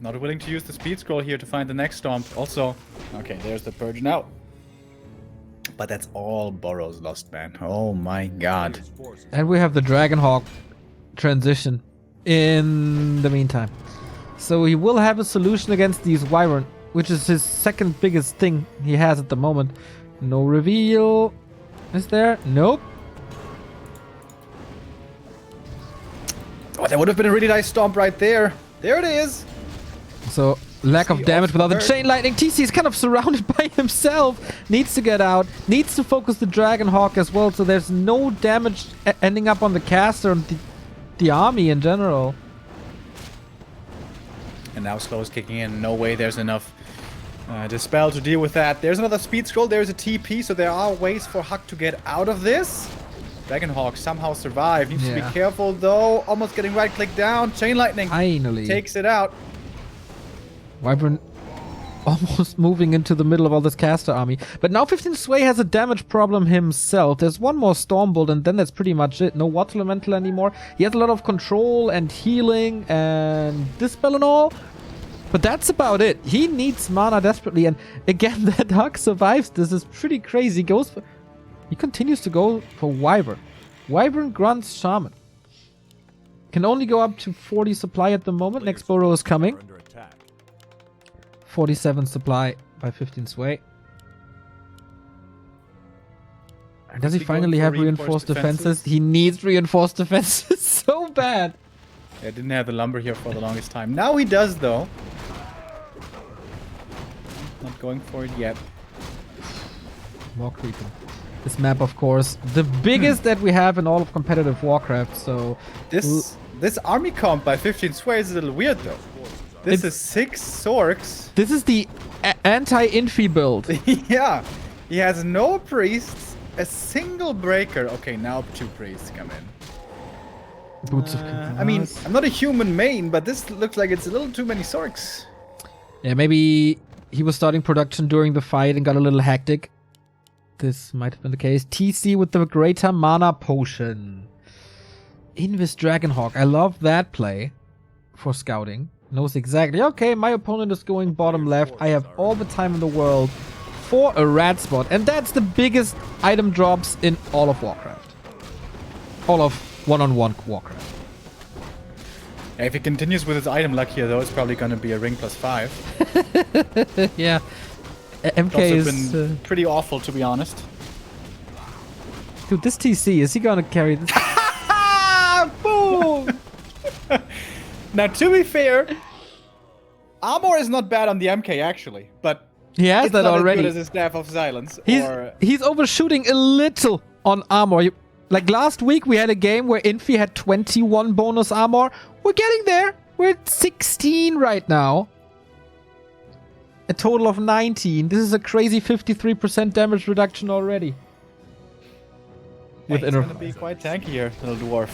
Not willing to use the speed scroll here to find the next stomp. Also, okay, there's the purge now. But that's all burrows lost, man. Oh my god. And we have the Dragonhawk transition in the meantime. So he will have a solution against these Wyvern, which is his second biggest thing he has at the moment. No reveal. Is there? Nope. Oh, that would have been a really nice stomp right there. There it is. So, lack of damage without the Chain Lightning. TC is kind of surrounded by himself. Needs to get out. Needs to focus the Dragonhawk as well, so there's no damage ending up on the caster and the army in general. And now slow is kicking in. No way there's enough Dispel to deal with that. There's another speed scroll. There's a TP, so there are ways for HuG to get out of this. Dragonhawk somehow survived. Needs to be careful, though. Almost getting right click down. Chain Lightning finally takes it out. Wyvern almost moving into the middle of all this caster army. But now 15 Sway has a damage problem himself. There's one more Stormbolt and then that's pretty much it. No Water Elemental anymore. He has a lot of control and healing and Dispel and all. But that's about it. He needs mana desperately. And again, that HuG survives. This is pretty crazy. He continues to go for Wyvern. Wyvern, Grunts, Shaman. Can only go up to 40 supply at the moment. Next burrow is coming. 47 supply by 15 Sway. And does he finally have reinforced defenses? He needs reinforced defenses so bad. Yeah, didn't have the lumber here for the longest time. Now he does, though. Not going for it yet. More creeping. This map, of course, the biggest that we have in all of competitive Warcraft, so... This army comp by 15 Sway is a little weird, though. This is 6 Sorks. This is the anti-Infi build. Yeah. He has no priests, a single breaker. Okay, now 2 priests come in. Boots of I mean, I'm not a human main, but this looks like it's a little too many Sorks. Yeah, maybe he was starting production during the fight and got a little hectic. This might have been the case. TC with the greater mana potion. Invis Dragonhawk. I love that play for scouting. Knows exactly, okay, my opponent is going bottom left. I have all the time in the world for a rat spot. And that's the biggest item drops in all of Warcraft. All of one-on-one Warcraft. Yeah, if he continues with his item luck here, though, it's probably going to be a ring +5. Yeah. MK has been pretty awful, to be honest. Dude, this TC, is he going to carry this? Boom! Now, to be fair, armor is not bad on the MK, actually, but he has it's that not already. as good as his Staff of Silence. He's overshooting a little on armor. Like last week, we had a game where Infi had 21 bonus armor. We're getting there. We're at 16 right now. A total of 19. This is a crazy 53% damage reduction already. Yeah, he's gonna be quite tanky here, little dwarf.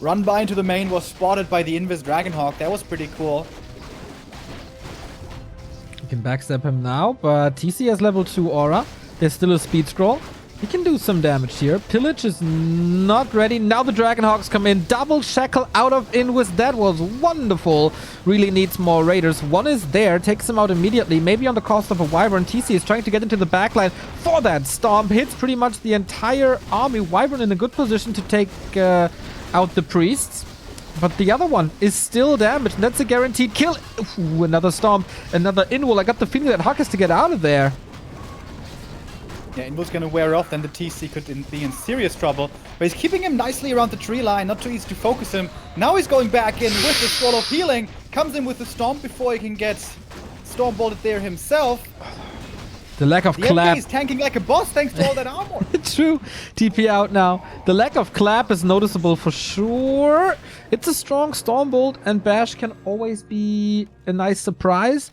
Run by into the main was spotted by the Invis Dragonhawk. That was pretty cool. You can backstab him now, but TC has level 2 aura. There's still a speed scroll. He can do some damage here. Pillage is not ready. Now the Dragonhawks come in. Double shackle out of Invis. That was wonderful. Really needs more raiders. One is there. Takes him out immediately. Maybe on the cost of a Wyvern. TC is trying to get into the backline for that stomp. Hits pretty much the entire army. Wyvern in a good position to take out the priests. But the other one is still damaged. And that's a guaranteed kill. Ooh, another stomp. Another Inwall. I got the feeling that HuG has to get out of there. Yeah, Invo's gonna wear off, then the TC could be in serious trouble. But he's keeping him nicely around the tree line, not too easy to focus him. Now he's going back in with the Scroll of Healing. Comes in with the Stomp before he can get Storm Bolted there himself. The lack of clap. He's tanking like a boss thanks to all that armor. True. TP out now. The lack of clap is noticeable for sure. It's a strong Stormbolt, and Bash can always be a nice surprise.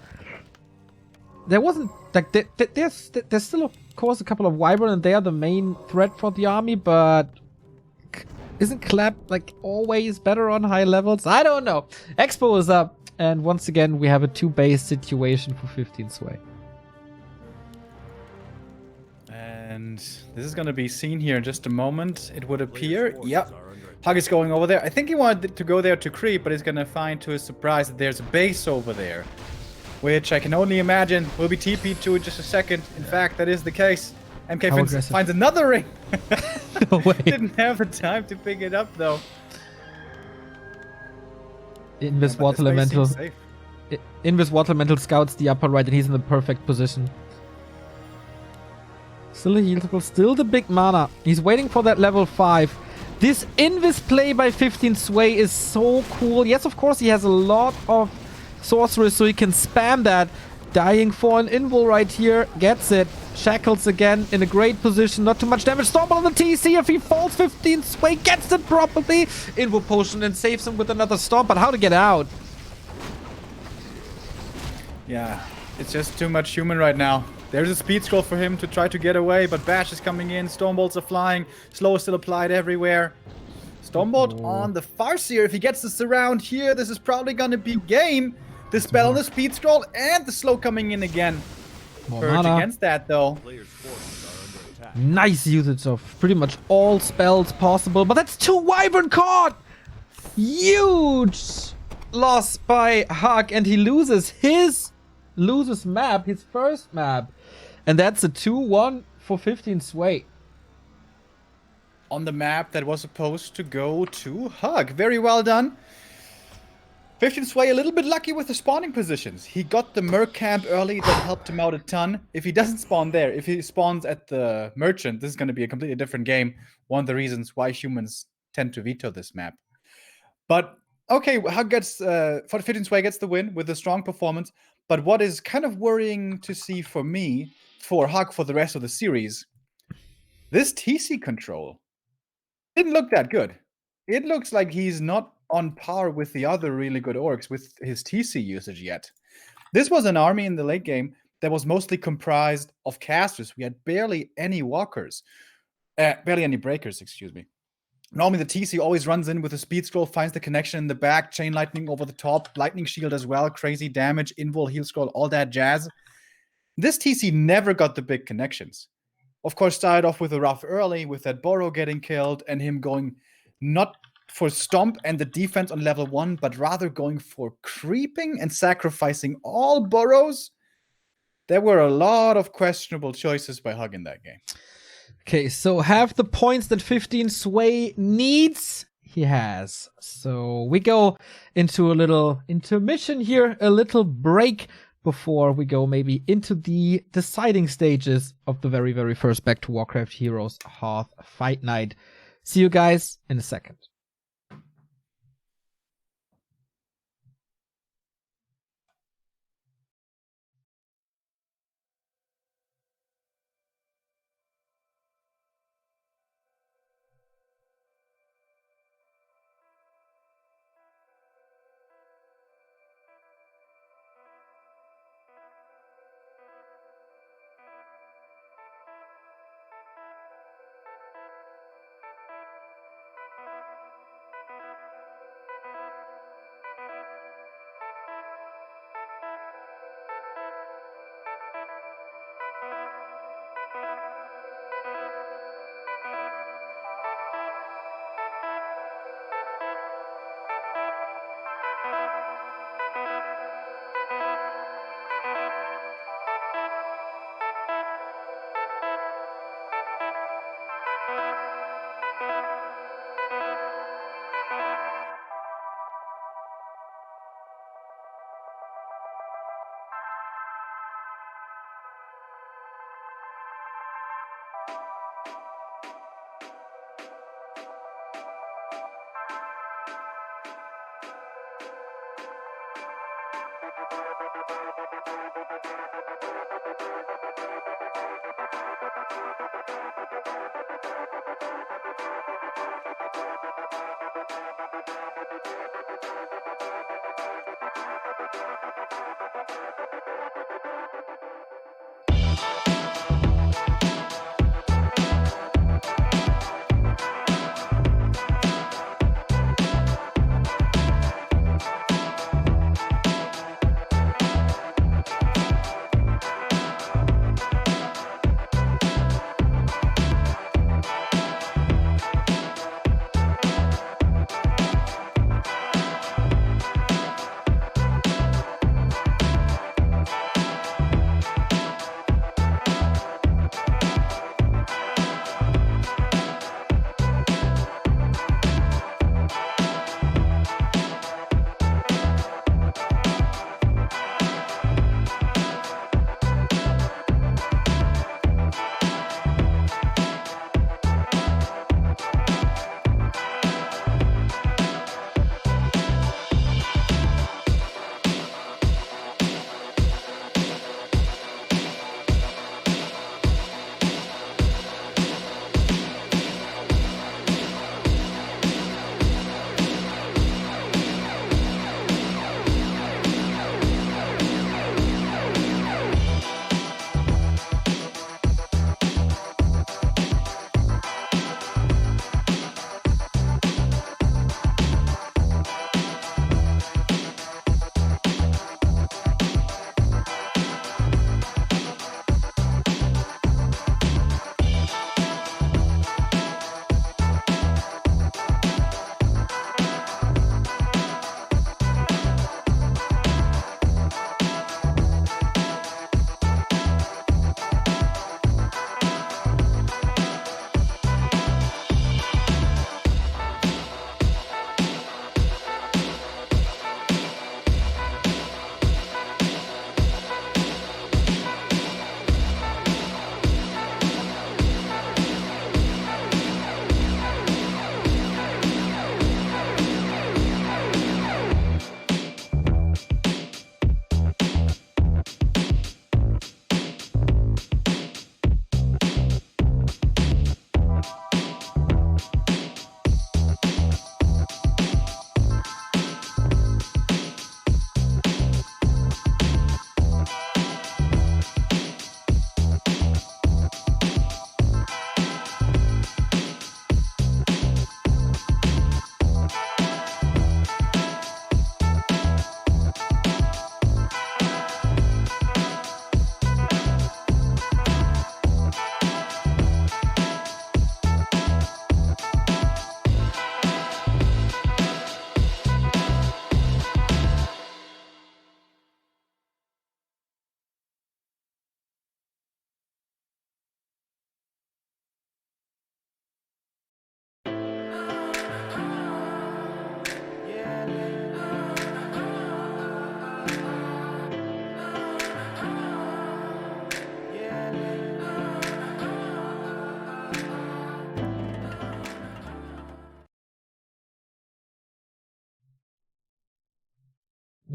There wasn't like there's still of course a couple of Wyvern, and they are the main threat for the army, but isn't clap like always better on high levels? I don't know. Expo is up, and once again we have a 2-base situation for 15 Sway. And this is going to be seen here in just a moment, it would appear. Yep. HuG is going over there. I think he wanted to go there to creep, but he's going to find to his surprise that there's a base over there, which I can only imagine will be TP'd to in just a second. In fact, that is the case. MK finds another ring. No way. Didn't have the time to pick it up, though. Invis Water Elemental. Invis Water Elemental scouts the upper right, and he's in the perfect position. Still a healable, still the big mana. He's waiting for that level 5. This Invis play by 15 Sway is so cool. Yes, of course, he has a lot of sorcerers, so he can spam that. Dying for an invul right here. Gets it. Shackles again in a great position. Not too much damage. Storm on the TC. If he falls, 15 Sway gets it properly. Invul potion and saves him with another stomp. But how to get out? Yeah, it's just too much human right now. There's a speed scroll for him to try to get away, but Bash is coming in. Stormbolts are flying. Slow is still applied everywhere. Stormbolt on the Farseer. If he gets the surround here, this is probably gonna be game. The spell on the speed scroll and the slow coming in again. Purge against that though. Nice usage of pretty much all spells possible, but that's 2 Wyvern caught! Huge loss by HuG, and he loses his map, his first map. And that's a 2-1 for 15 Sway. On the map that was supposed to go to HuG. Very well done. 15 Sway a little bit lucky with the spawning positions. He got the Merc camp early, that helped him out a ton. If he doesn't spawn there, if he spawns at the Merchant, this is going to be a completely different game. One of the reasons why humans tend to veto this map. But, okay, HuG gets, 15 Sway gets the win with a strong performance. But what is kind of worrying to see for me, for HuG for the rest of the series, this TC control didn't look that good. It looks like he's not on par with the other really good orcs with his TC usage yet. This was an army in the late game that was mostly comprised of casters. We had barely any walkers. Barely any breakers, excuse me. Normally the TC always runs in with a speed scroll, finds the connection in the back, chain lightning over the top, lightning shield as well, crazy damage, invul, heal scroll, all that jazz. This TC never got the big connections. Of course, started off with a rough early, with that Burrow getting killed, and him going not for stomp and the defense on level 1, but rather going for creeping and sacrificing all burrows. There were a lot of questionable choices by HuG in that game. Okay, so have the points that 15 Sway needs, he has. So we go into a little intermission here, a little break before we go maybe into the deciding stages of the very, very first Back to Warcraft Heroes Hearth Fight Night. See you guys in a second.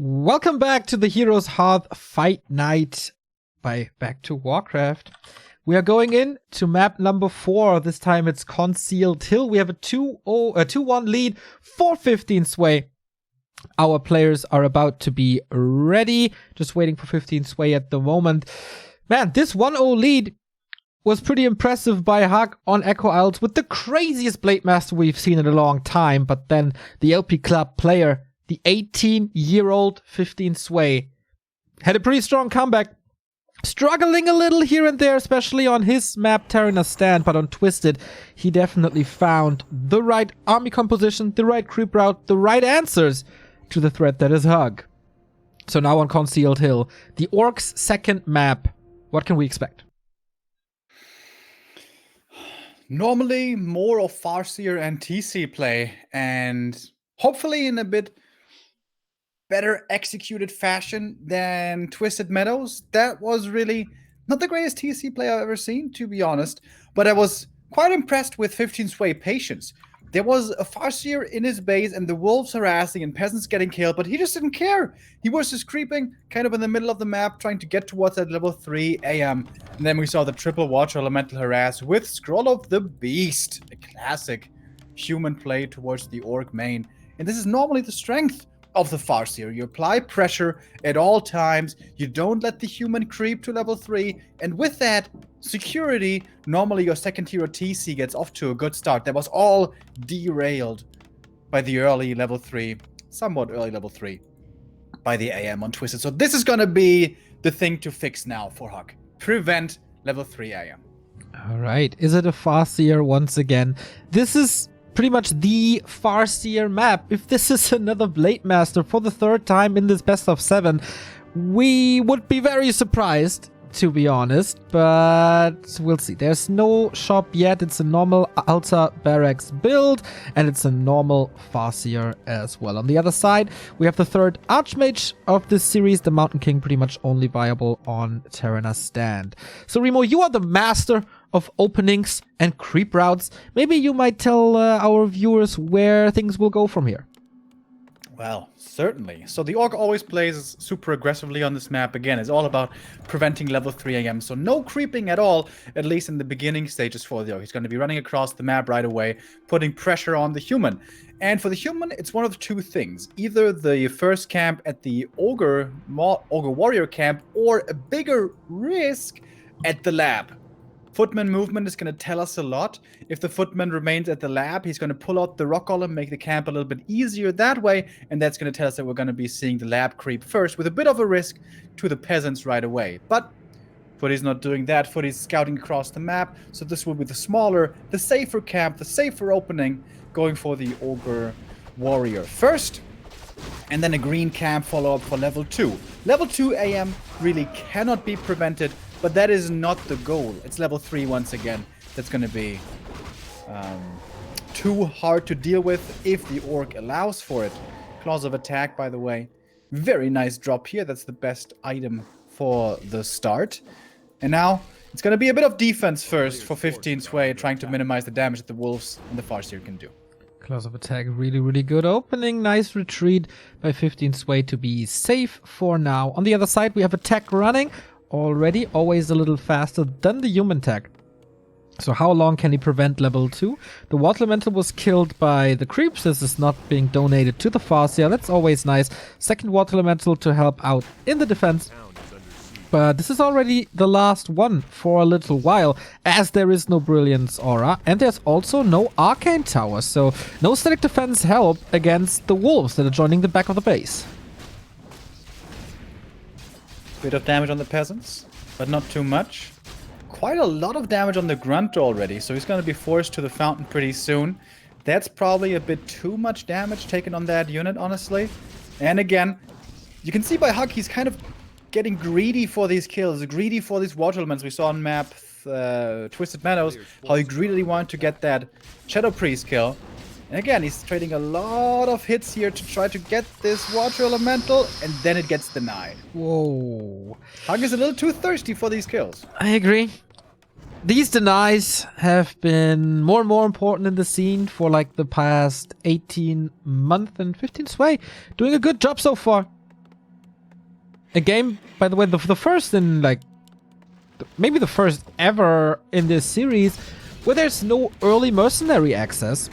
Welcome back to the Heroes Hearth Fight Night by Back2Warcraft. We are going in to map number 4. This time it's Concealed Hill. We have a 2-1 lead, 4-15 sway. Our players are about to be ready. Just waiting for 15 sway at the moment. Man, this 1-0 lead was pretty impressive by HuG on Echo Isles with the craziest Blade Master we've seen in a long time. But then the LP Club player, the 18-year-old 15 sway, had a pretty strong comeback. struggling a little here and there, especially on his map, Terenas stand, but on Twisted, he definitely found the right army composition, the right creep route, the right answers to the threat that is HuG. So now on Concealed Hill, the Orcs' second map, what can we expect? Normally, more of Farseer and TC play, and hopefully in a bit better executed fashion than Twisted Meadows. That was really not the greatest TC play I've ever seen, to be honest, but I was quite impressed with 15 Sway patience. There was a Farseer in his base and the wolves harassing and peasants getting killed, but he just didn't care. He was just creeping kind of in the middle of the map, trying to get towards that level 3 AM. And then we saw the triple Watcher Elemental harass with Scroll of the Beast, a classic human play towards the Orc main. And this is normally the strength of the Farseer. You apply pressure at all times, you don't let the human creep to level 3, and with that, security, normally your second hero TC gets off to a good start. That was all derailed by the early level 3, somewhat early level 3, by the AM on Twisted. So this is gonna be the thing to fix now for HuG. Prevent level 3 AM. Alright, is it a Farseer once again? This is pretty much the Farseer map. If this is another Blade Master for the third time in this best of 7, we would be very surprised, to be honest, but we'll see. There's no shop yet. It's a normal Alta Barracks build, and it's a normal Farseer as well. On the other side, we have the third Archmage of this series, the Mountain King, pretty much only viable on Terenas stand. So Remo, you are the master of openings and creep routes. Maybe you might tell our viewers where things will go from here. Well, certainly. So the Orc always plays super aggressively on this map. Again, it's all about preventing level 3 AM. So no creeping at all, at least in the beginning stages for the Orc. He's going to be running across the map right away, putting pressure on the human. And for the human, it's one of two things. Either the first camp at the Ogre Warrior camp, or a bigger risk at the lab. Footman movement is going to tell us a lot. If the footman remains at the lab, he's going to pull out the rock golem, make the camp a little bit easier that way, and that's going to tell us that we're going to be seeing the lab creep first, with a bit of a risk to the peasants right away. But Footy's not doing that. Footy's scouting across the map, so this will be the smaller, the safer camp, the safer opening, going for the Ogre Warrior first, and then a green camp follow-up for level 2. Level 2 AM really cannot be prevented, but that is not the goal. It's level 3 once again. That's going to be too hard to deal with if the Orc allows for it. Claws of Attack, by the way. Very nice drop here. That's the best item for the start. And now, it's going to be a bit of defense first for 15 Sway, trying to minimize the damage that the Wolves and the Farseer can do. Claws of Attack, really, really good opening. Nice retreat by 15 Sway to be safe for now. On the other side, we have Attack running already, always a little faster than the human tech. So how long can he prevent level 2? The Water Elemental was killed by the creeps. This is not being donated to the Farseer. That's always nice. Second Water Elemental to help out in the defense. But this is already the last one for a little while, as there is no Brilliance Aura, and there's also no Arcane Tower, so no static defense help against the wolves that are joining the back of the base. Bit of damage on the peasants, but not too much. Quite a lot of damage on the grunt already, so he's going to be forced to the fountain pretty soon. That's probably a bit too much damage taken on that unit, honestly. And again, you can see by HuG, he's kind of getting greedy for these kills, greedy for these water elements. We saw on map Twisted Meadows how he greedily wanted to get that Shadow Priest kill. And again, he's trading a lot of hits here to try to get this Water Elemental, and then it gets denied. Whoa. HuG is a little too thirsty for these kills. I agree. These denies have been more and more important in the scene for like the past 18 months, and 15 Sway doing a good job so far. A game, by the way, the first in like, maybe the first ever in this series where there's no early mercenary access.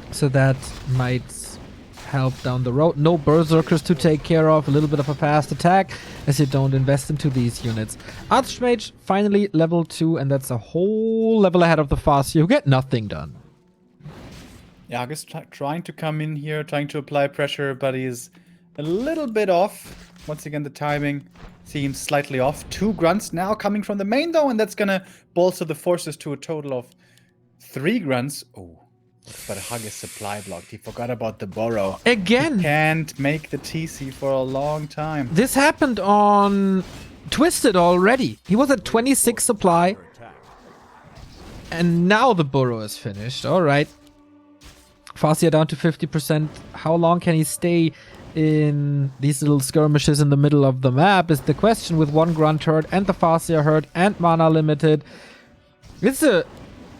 So that might help down the road. No berserkers to take care of. A little bit of a fast attack as you don't invest into these units. Archmage finally level 2, and that's a whole level ahead of the Farseer, who get nothing done. Yeah, HuG is trying to come in here, trying to apply pressure, but he's a little bit off. Once again, the timing seems slightly off. 2 grunts now coming from the main, though, and that's going to bolster the forces to a total of 3 grunts. Oh, but HuG is supply blocked. He forgot about the burrow. Again. He can't make the TC for a long time. This happened on Twisted already. He was at 26 supply. And now the burrow is finished. All right. Farseer down to 50%. How long can he stay in these little skirmishes in the middle of the map is the question, with 1 grunt hurt and the Farseer hurt and mana limited. It's a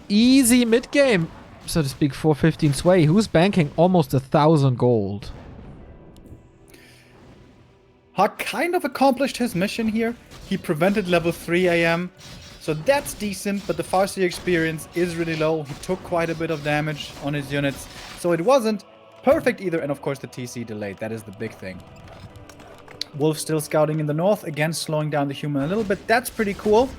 easy mid game, so to speak, for 15 Sway, who's banking almost 1,000 gold. HuG kind of accomplished his mission here. He prevented level 3 AM, so that's decent, but the Farseer experience is really low. He took quite a bit of damage on his units, so it wasn't perfect either, and of course the TC delayed. That is the big thing. Wolf still scouting in the north, again slowing down the human a little bit. That's pretty cool.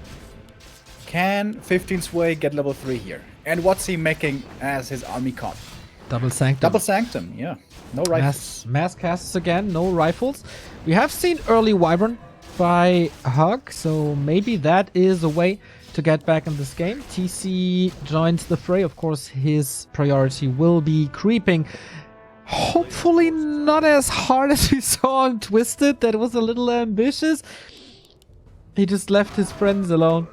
Can 15 Sway get level 3 here? And what's he making as his army comp? Double Sanctum. Double Sanctum, yeah. No rifles. Mass casts again, no rifles. We have seen early Wyvern by HuG, so maybe that is a way to get back in this game. TC joins the fray. Of course, his priority will be creeping. Hopefully not as hard as we saw on Twisted. That was a little ambitious. He just left his friends alone.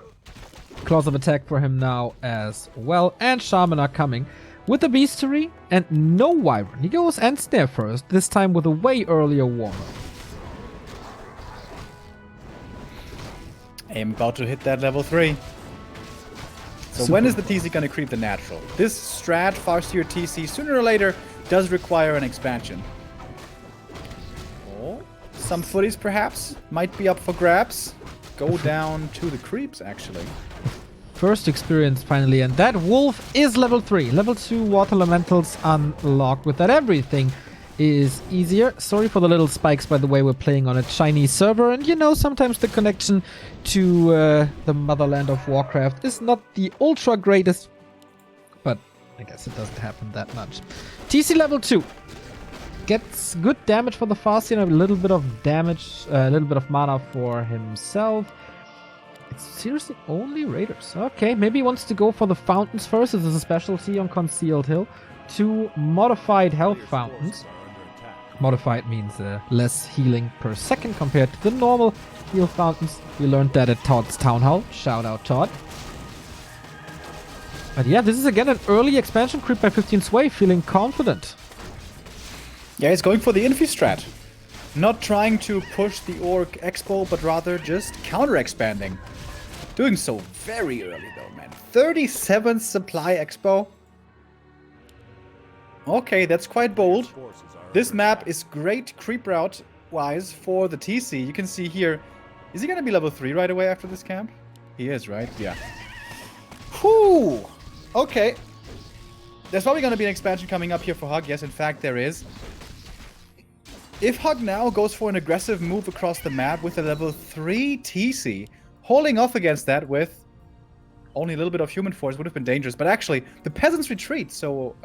Claws of attack for him now as well. And Shaman are coming with the Beastery and no Wyvern. He goes and Snare first, this time with a way earlier warm-up. I'm about to hit that level 3. So Super. When is the TC going to creep the natural? This strat, Farseer TC, sooner or later does require an expansion. Oh, some footies perhaps might be up for grabs. Go down to the creeps, actually. First experience finally, and that wolf is level 3. Level 2 water elementals unlocked. With that, everything is easier. Sorry for the little spikes, by the way. We're playing on a Chinese server, and you know, sometimes the connection to the motherland of Warcraft is not the ultra greatest, but I guess it doesn't happen that much. TC level 2 gets good damage for the Farseer, and a little bit of damage, a little bit of mana for himself. It's seriously only Raiders. Okay, maybe he wants to go for the fountains first. This is a specialty on Concealed Hill. 2 modified health fountains. Modified means less healing per second compared to the normal heal fountains. We learned that at Todd's Town Hall. Shout out, Todd. But yeah, this is again an early expansion creep by 15 Sway, feeling confident. Yeah, he's going for the Infi strat. Not trying to push the Orc Expo, but rather just counter-expanding. Doing so very early though, man. 37 supply Expo. Okay, that's quite bold. This map is great creep route-wise for the TC. You can see here, is he going to be level 3 right away after this camp? He is, right? Yeah. Whew! Okay. There's probably going to be an expansion coming up here for HuG. Yes, in fact, there is. If HuG now goes for an aggressive move across the map with a level 3 TC, holding off against that with only a little bit of human force would have been dangerous. But actually, the peasants retreat, so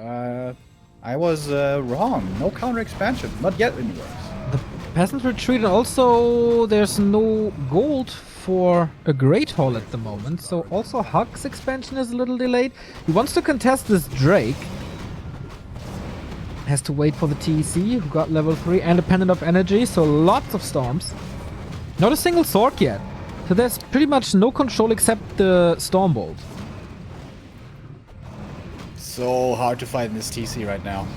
I was wrong. No counter expansion. Not yet, anyways. The peasants retreat, and also there's no gold for a Great Hall at the moment, so also HuG's expansion is a little delayed. He wants to contest this Drake. Has to wait for the TEC, who got level 3 and a Pendant of Energy, so lots of storms. Not a single sword yet. So there's pretty much no control except the Stormbolt. So hard to fight in this TC right now.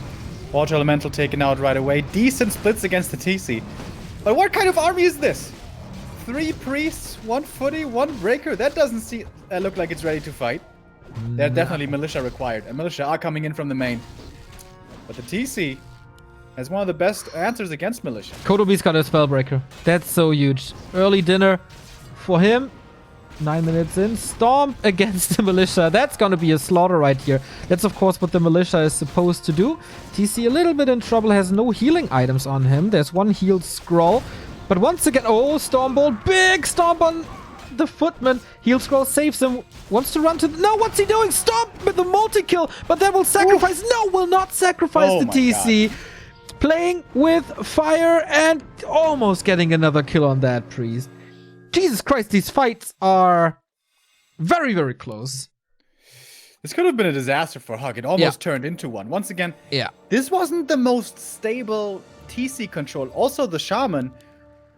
Water Elemental taken out right away. Decent splits against the TC. But what kind of army is this? 3 priests, 1 footy, 1 breaker. That doesn't look like it's ready to fight. There's definitely militia required. And militia are coming in from the main. But the TC has one of the best answers against militia. Kodobi's got a Spellbreaker. That's so huge. Early dinner for him. 9 minutes in. Storm against the militia. That's gonna be a slaughter right here. That's of course what the militia is supposed to do. TC a little bit in trouble. Has no healing items on him. There's 1 healed scroll. But once again, oh, Stormbolt. Big stomp on the footman. Heal scroll saves him. Wants to run to... No, what's he doing? Stop with the multi-kill. But that will sacrifice... Oof. No, will not sacrifice the TC. God. playing with fire and almost getting another kill on that priest. Jesus Christ, these fights are very, very close. This could have been a disaster for HuG. It almost turned into one. Once again, this wasn't the most stable TC control. Also, the Shaman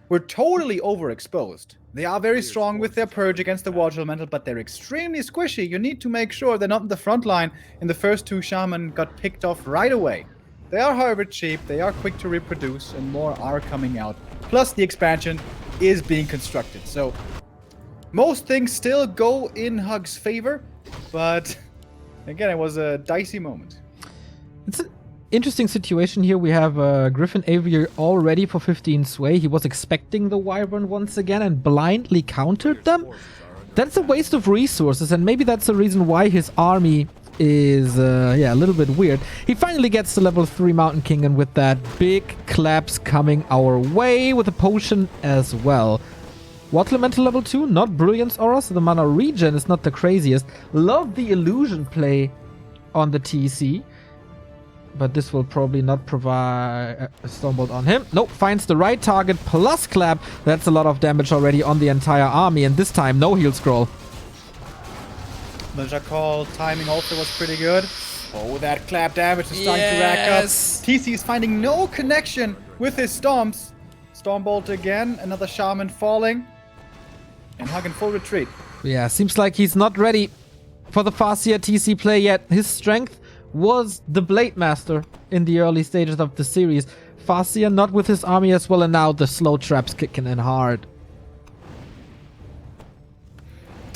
were totally overexposed. They are very strong with their purge against the Water Elemental, but they're extremely squishy. You need to make sure they're not in the front line, and the first two Shaman got picked off right away. They are, however, cheap. They are quick to reproduce, and more are coming out. Plus, the expansion is being constructed. So, most things still go in HuG's favor, but again, it was a dicey moment. It's an interesting situation here. We have Griffin Aviary all ready for 15 sway. He was expecting the Wyvern once again and blindly countered them. That's a waste of resources, and maybe that's the reason why his army is a little bit weird. He finally gets to level 3 Mountain King, and with that, big claps coming our way with a potion as well. Water Elemental level 2, not Brilliance Aura, so the mana regen is not the craziest. Love the illusion play on the TC, but this will probably not provide a Stormbolt on him. Nope, finds the right target plus clap. That's a lot of damage already on the entire army, and this time no heal scroll. The Jackal timing also was pretty good. Oh, that clap damage is starting to rack up. TC is finding no connection with his Stomps. Stormbolt again, another Shaman falling. And HuG in full retreat. Yeah, seems like he's not ready for the Farseer TC play yet. His strength was the Blade Master in the early stages of the series. Farseer not with his army as well, and now the slow traps kicking in hard.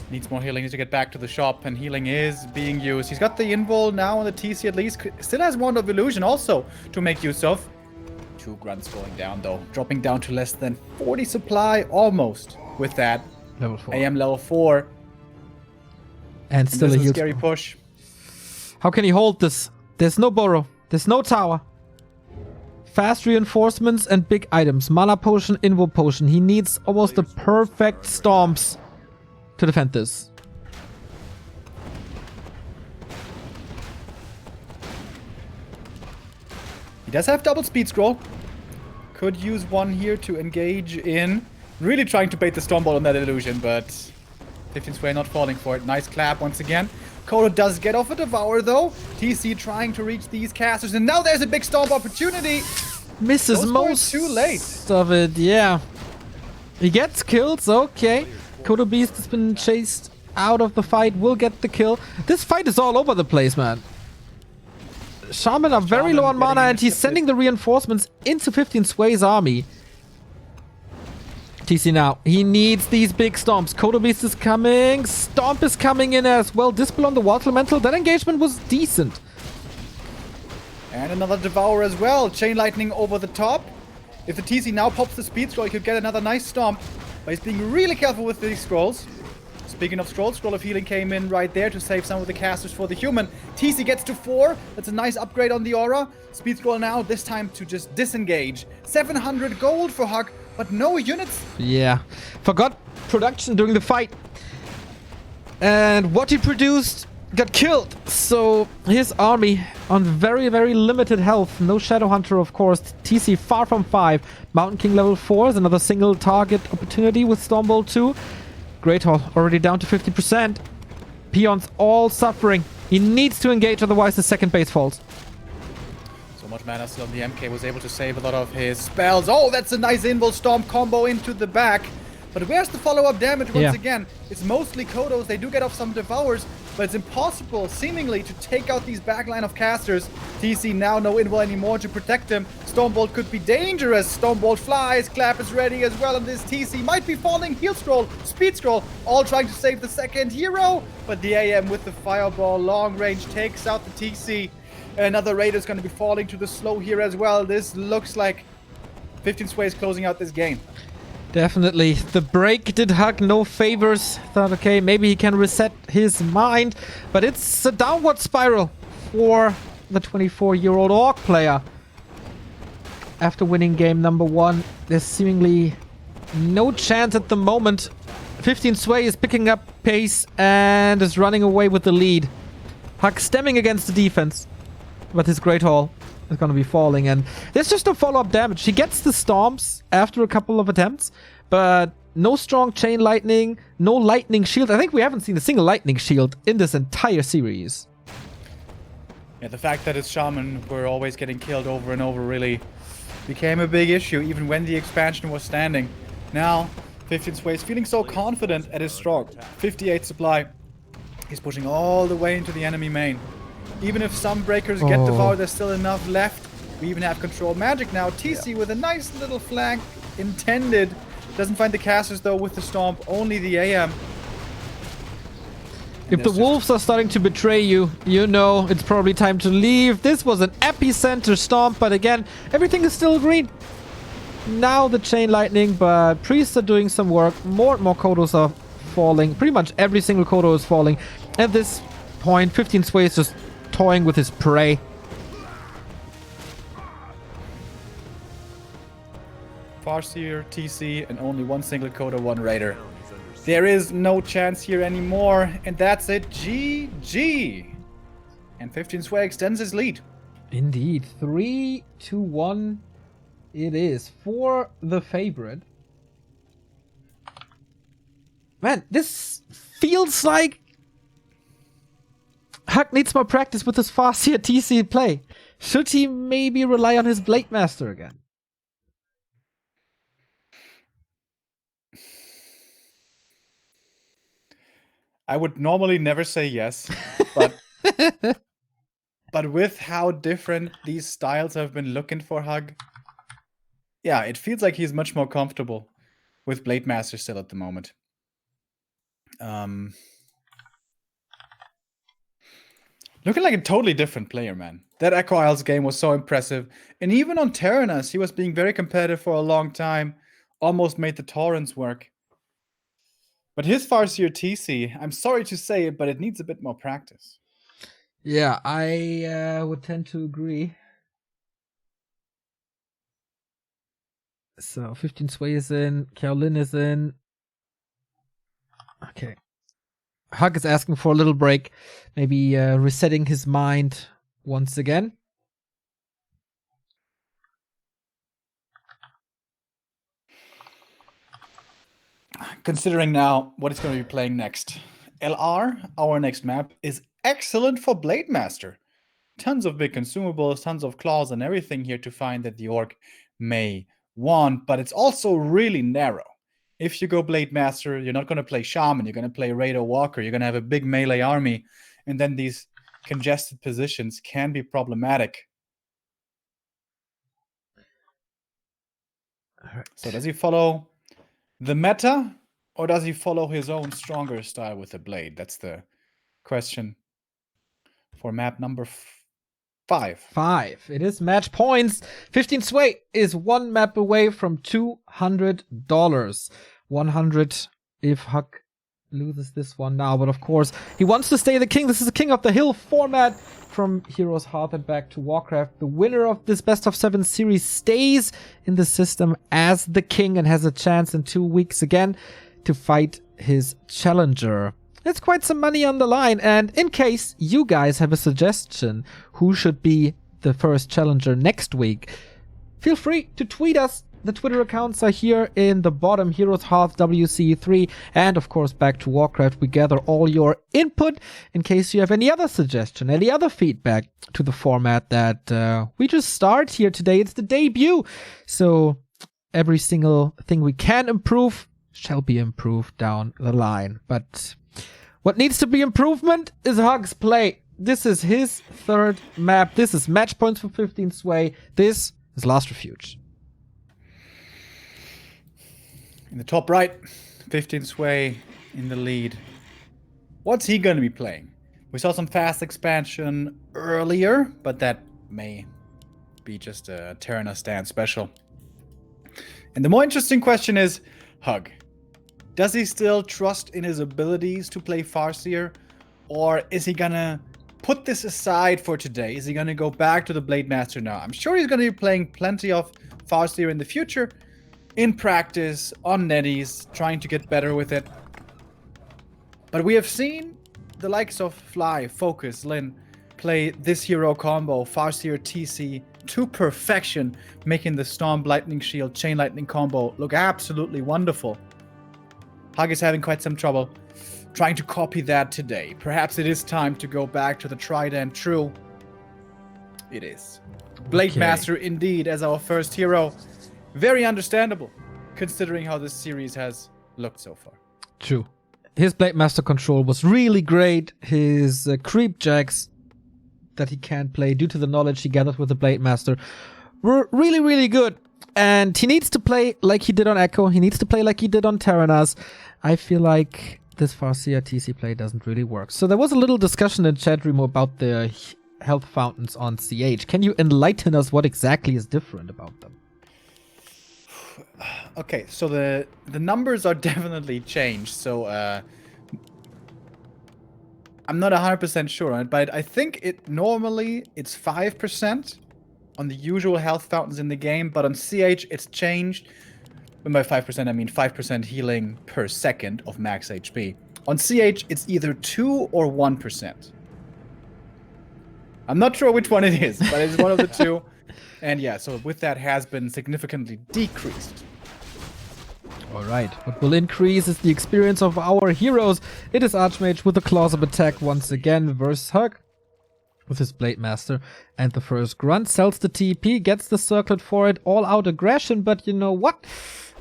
Needs more healing, needs to get back to the shop, and healing is being used. He's got the invul now on the TC at least. Still has Wand of Illusion also to make use of. 2 grunts going down though, dropping down to less than 40 supply almost with that. Level 4. AM level 4. And still a huge scary push. How can he hold this? There's no burrow. There's no tower. Fast reinforcements and big items. Mana potion, invul potion. He needs almost the perfect stomps to defend this. He does have double speed scroll. Could use one here to engage in. Really trying to bait the Stormbolt on that illusion, but 15 sway not falling for it. Nice clap once again. Kodo does get off a Devour though. TC trying to reach these casters, and now there's a big Stomp opportunity. Misses most too late of it, yeah. He gets killed, okay. Kodo Beast has been chased out of the fight, will get the kill. This fight is all over the place, man. Shaman are very low on mana, and he's sending the reinforcements into 15 Sway's army. TC now. He needs these big stomps. Kodo Beast is coming. Stomp is coming in as well. Dispel on the Water Elemental. That engagement was decent. And another Devour as well. Chain Lightning over the top. If the TC now pops the speed scroll, he could get another nice stomp. But he's being really careful with these scrolls. Speaking of scrolls, Scroll of Healing came in right there to save some of the casters for the human. TC gets to 4. That's a nice upgrade on the aura. Speed scroll now, this time to just disengage. 700 gold for HuG, but no units. Yeah. Forgot production during the fight. And what he produced got killed. So his army on very, very limited health. No Shadowhunter, of course. TC far from 5. Mountain King level 4 is another single target opportunity with Stormbolt 2. Great Hall already down to 50%. Peons all suffering. He needs to engage, otherwise the second base falls. So much mana still on the MK, was able to save a lot of his spells. Oh, that's a nice Invul Stomp combo into the back. But where's the follow-up damage once again? It's mostly Kodos. They do get off some Devours, but it's impossible, seemingly, to take out these backline of casters. TC now no Invul anymore to protect him. Stormbolt could be dangerous. Stormbolt flies. Clap is ready as well, and this TC might be falling. Heal Scroll, Speed Scroll, all trying to save the second hero. But the AM with the Fireball long range takes out the TC. Another Raider's going to be falling to the slow here as well. This looks like 15 Sway is closing out this game. Definitely. The break did HuG no favors. Thought, okay, maybe he can reset his mind. But it's a downward spiral for the 24-year-old Orc player. After winning game number 1, there's seemingly no chance at the moment. 15 Sway is picking up pace and is running away with the lead. HuG stemming against the defense. But his Great Hall is going to be falling. And there's just no follow-up damage. He gets the Stomps after a couple of attempts, but no strong Chain Lightning, no Lightning Shield. I think we haven't seen a single Lightning Shield in this entire series. Yeah, the fact that his Shaman were always getting killed over and over really became a big issue, even when the expansion was standing. Now, 15 Sway is feeling so confident at his stroke. 58 supply. He's pushing all the way into the enemy main. Even if some breakers get devoured, there's still enough left. We even have control magic now. TC with a nice little flank intended. Doesn't find the casters though with the Stomp, only the AM. If the wolves are starting to betray you, you know it's probably time to leave. This was an epicenter Stomp, but again, everything is still green. Now the Chain Lightning, but priests are doing some work. More and more Kodos are falling. Pretty much every single Kodo is falling. At this point, 15 Sway is just toying with his prey. Farseer, TC, and only one single Kodo, one Raider. There is no chance here anymore, and that's it. GG. And 15 Sway extends his lead. Indeed. 3-1 it is for the favorite. Man, this feels like HuG needs more practice with his Farseer TC play. Should he maybe rely on his Blade Master again? I would normally never say yes, but but with how different these styles have been looking for HuG, yeah, it feels like he's much more comfortable with Blade Master still at the moment. Looking like a totally different player, man. That Echo Isles game was so impressive. And even on Terenas, he was being very competitive for a long time. Almost made the torrents work. But his Farseer TC, I'm sorry to say it, but it needs a bit more practice. Yeah, I would tend to agree. So 15 Sway is in, Kaolin is in. Okay. HuG is asking for a little break, maybe resetting his mind once again. Considering now what he's going to be playing next. LR, our next map, is excellent for Blade Master. Tons of big consumables, tons of claws and everything here to find that the orc may want, but it's also really narrow. If you go Blade Master, you're not going to play Shaman, you're going to play Raider Walker, you're going to have a big melee army, and then these congested positions can be problematic. All right. So does he follow the meta, or does he follow his own stronger style with the blade? That's the question for map number 5. It is match points. 15 Sway is one map away from $200. 100 if HuG loses this one now, but of course he wants to stay the king. This is a King of the Hill format from Heroes Hearth and Back2Warcraft. The winner of this best of 7 series stays in the system as the king and has a chance in 2 weeks again to fight his challenger. It's quite some money on the line, and in case you guys have a suggestion who should be the first challenger next week, feel free to tweet us. The Twitter accounts are here in the bottom. Heroes Hearth Wc3 and of course Back2Warcraft. We gather all your input in case you have any other suggestion, any other feedback to the format that we just start here today. It's the debut, so every single thing we can improve shall be improved down the line. But what needs to be improvement is HuG's play. This is his third map. This is match points for 15 Sway. This is Last Refuge. In the top right, 15 Sway in the lead. What's he going to be playing? We saw some fast expansion earlier, but that may be just a Terenas stand special. And the more interesting question is, HuG, does he still trust in his abilities to play Farseer? Or is he going to put this aside for today? Is he going to go back to the Blade Master now? I'm sure he's going to be playing plenty of Farseer in the future, in practice, on netties, trying to get better with it. But we have seen the likes of Fly, Focus, Lin play this hero combo, Farseer TC to perfection, making the Storm Lightning Shield Chain Lightning combo look absolutely wonderful. HuG is having quite some trouble trying to copy that today. Perhaps it is time to go back to the tried and true. It is. Blade Master indeed as our first hero. Very understandable, considering how this series has looked so far. True. His Blade Master control was really great. His creep jacks that he can't play due to the knowledge he gathered with the Blade Master were really, really good. And he needs to play like he did on Echo. He needs to play like he did on Terenas. I feel like this Farseer TC play doesn't really work. So there was a little discussion in chat room about the health fountains on CH. Can you enlighten us what exactly is different about them? Okay, so the numbers are definitely changed. So I'm not 100% sure on it, but I think normally it's 5% on the usual health fountains in the game, but on CH it's changed. And by 5% I mean 5% healing per second of max HP. On CH it's either 2 or 1%. I'm not sure which one it is, but it's one of the two. And yeah, so with that has been significantly decreased. Alright, what will increase is the experience of our heroes. It is Archmage with the Claws of Attack once again versus HuG with his Blade Master. And the first grunt sells the TP, gets the circlet for it, all out aggression, but you know what?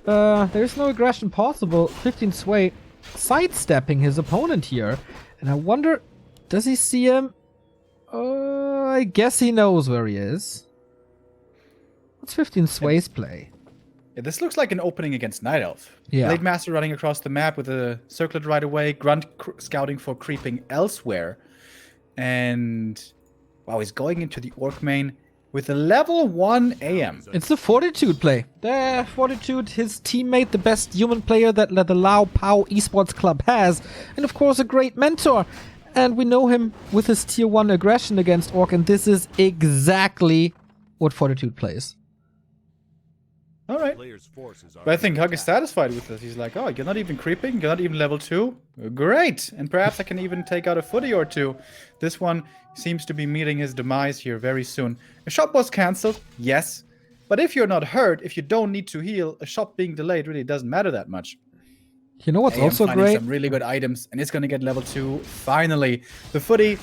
There's no aggression possible. 15 Sway sidestepping his opponent here. And I wonder, does he see him? I guess he knows where he is. What's 15 Sway's play? Yeah, this looks like an opening against Night Elf. Yeah. Blade Master running across the map with a circlet right away. Grunt scouting for creeping elsewhere. And wow, he's going into the Orc main with a level 1 AM. It's the Fortitude play. The Fortitude, his teammate, the best human player that the Lao Pao Esports Club has. And of course a great mentor. And we know him with his tier 1 aggression against Orc, and this is exactly what Fortitude plays. All right. But I think HuG is satisfied with this. He's like, oh, you're not even creeping? You're not even level 2? Great! And perhaps I can even take out a footy or two. This one seems to be meeting his demise here very soon. A shop was cancelled, yes. But if you're not hurt, if you don't need to heal, a shop being delayed really doesn't matter that much. You know what's also finding great? Some really good items, and it's going to get level 2 finally. The footy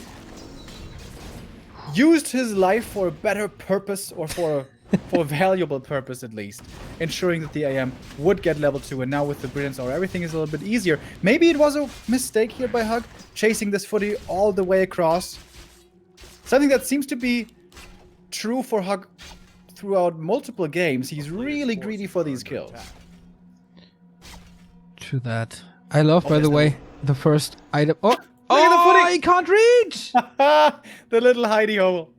used his life for a better purpose, or for a valuable purpose at least, ensuring that the AM would get level 2, and now with the Brilliance Aura, everything is a little bit easier. Maybe it was a mistake here by HuG, chasing this footy all the way across. Something that seems to be true for HuG throughout multiple games. He's really greedy for these kills. True that. I love, by the way, the first item. Oh, at the footy! He can't reach! The little hidey hole.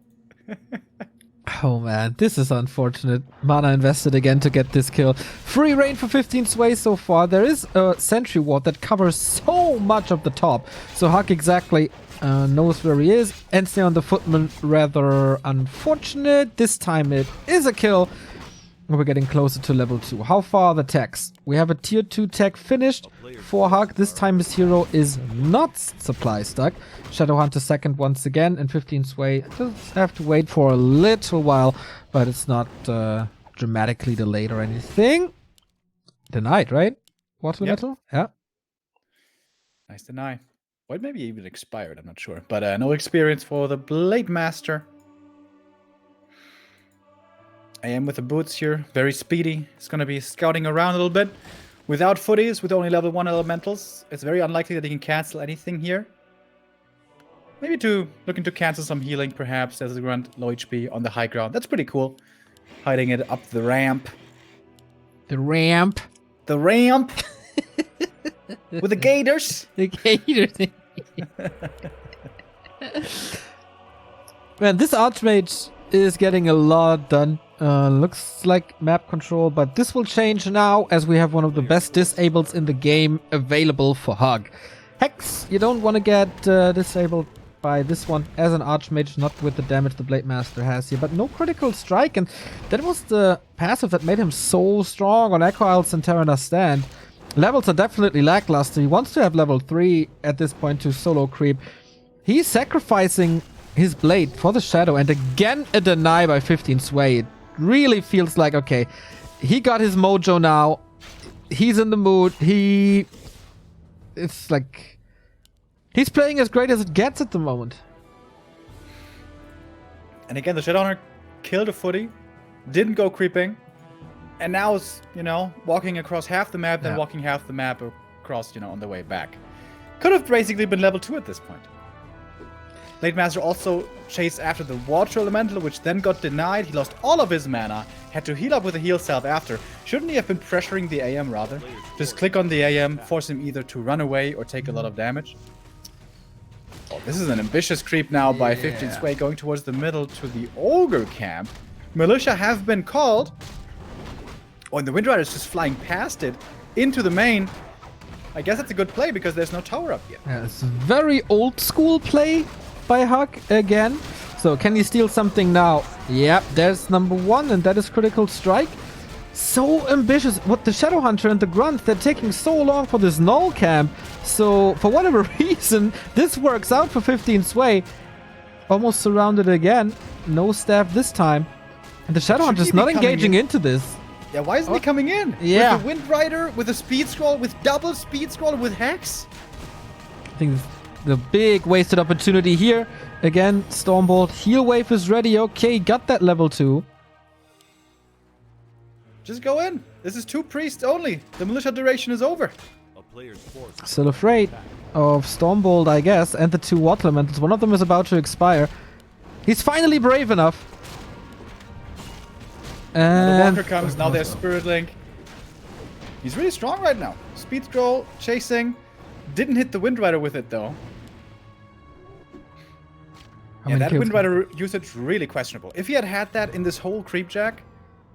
Oh man, this is unfortunate. Mana invested again to get this kill. Free reign for 15 Sway so far. There is a sentry ward that covers so much of the top. So HuG exactly knows where he is. Ends there on the footman, rather unfortunate. This time it is a kill. We're getting closer to level 2. How far are the techs? We have a tier 2 tech finished for HuG. This time his hero is not supply stuck. Shadowhunter second once again, and 15 Sway does have to wait for a little while, but it's not dramatically delayed or anything. Denied, right? Water metal? Yeah. Nice deny. Or it maybe even expired, I'm not sure. But no experience for the Blade Master. I am with the boots here, very speedy. It's going to be scouting around a little bit. Without footies, with only level 1 elementals, it's very unlikely that he can cancel anything here. Maybe looking to cancel some healing, perhaps, as a grunt low HP on the high ground. That's pretty cool. Hiding it up the ramp. The ramp. The ramp! With the gators! The gators. Man, this Archmage is getting a lot done. Looks like map control, but this will change now as we have one of the best disables in the game available for HuG. Hex, you don't want to get disabled by this one as an Archmage, not with the damage the Blade Master has here, but no critical strike, and that was the passive that made him so strong on Echo Isles and Terenas stand. Levels are definitely lackluster. He wants to have level 3 at this point to solo creep. He's sacrificing his blade for the shadow, and again a deny by 15 Sway. It really feels like, okay, he got his mojo now. He's in the mood. It's like he's playing as great as it gets at the moment. And again, the Shadowhunter killed a footy, didn't go creeping, and now is, walking across half the map, then walking half the map across, on the way back. Could have basically been level 2 at this point. Blade Master also chased after the Water Elemental, which then got denied. He lost all of his mana, had to heal up with a heal salve after. Shouldn't he have been pressuring the AM rather? Just click on the AM, force him either to run away or take a lot of damage. Oh, this is an ambitious creep now by 15 Sway going towards the middle to the Ogre camp. Militia have been called. Oh, and the Wind Rider is just flying past it into the main. I guess that's a good play because there's no tower up yet. Yeah, it's a very old school play by HuG again. So can he steal something now? Yep, there's number 1, and that is critical strike. So ambitious. What, the Shadowhunter and the Grunt, they're taking so long for this null camp. So for whatever reason, this works out for 15 Sway. Almost surrounded again. No staff this time. And the Shadowhunter's not engaging into this. Yeah, why isn't he coming in? Yeah. With the Wind Rider, with a speed scroll, with double speed scroll, with Hex? I think the big wasted opportunity here. Again, Stormbolt. Heal Wave is ready. Okay, got that level 2. Just go in. This is 2 priests only. The militia duration is over. A player's force. Still afraid of Stormbolt, I guess, and the 2 Water Elementals. One of them is about to expire. He's finally brave enough. Now And the Walker comes. Now there's Spirit Link. He's really strong right now. Speed scroll, chasing. Didn't hit the Wind Rider with it though. Yeah, that Wind Rider usage really questionable. If he had that in this whole creep jack,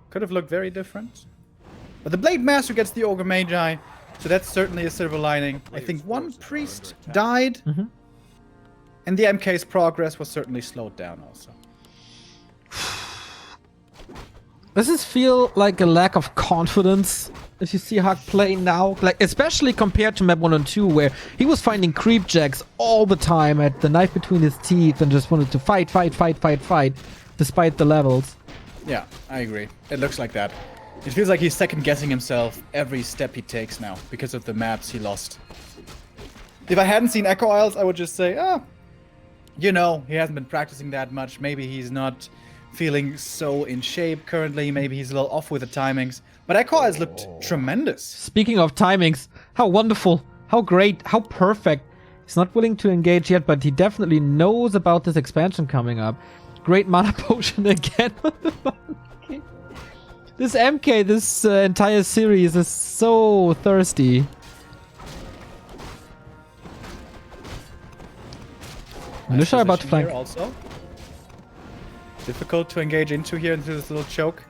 could have looked very different. But the Blade Master gets the Ogre Magi, so that's certainly a silver lining. I think 1 priest died, and the MK's progress was certainly slowed down also. does this feel like a lack of confidence as you see HuG play now? Like, especially compared to map 1 and 2, where he was finding creep jacks all the time, had the knife between his teeth, and just wanted to fight, despite the levels. Yeah, I agree. It looks like that. It feels like he's second-guessing himself every step he takes now because of the maps he lost. If I hadn't seen Echo Isles, I would just say, he hasn't been practicing that much. Maybe he's not feeling so in shape currently. Maybe he's a little off with the timings. But Echo Isles looked tremendous. Speaking of timings, how wonderful, how great, how perfect. He's not willing to engage yet, but he definitely knows about this expansion coming up. Great mana potion again. This MK, this entire series is so thirsty. Militia about to flank. Also. Difficult to engage into here, into this little choke.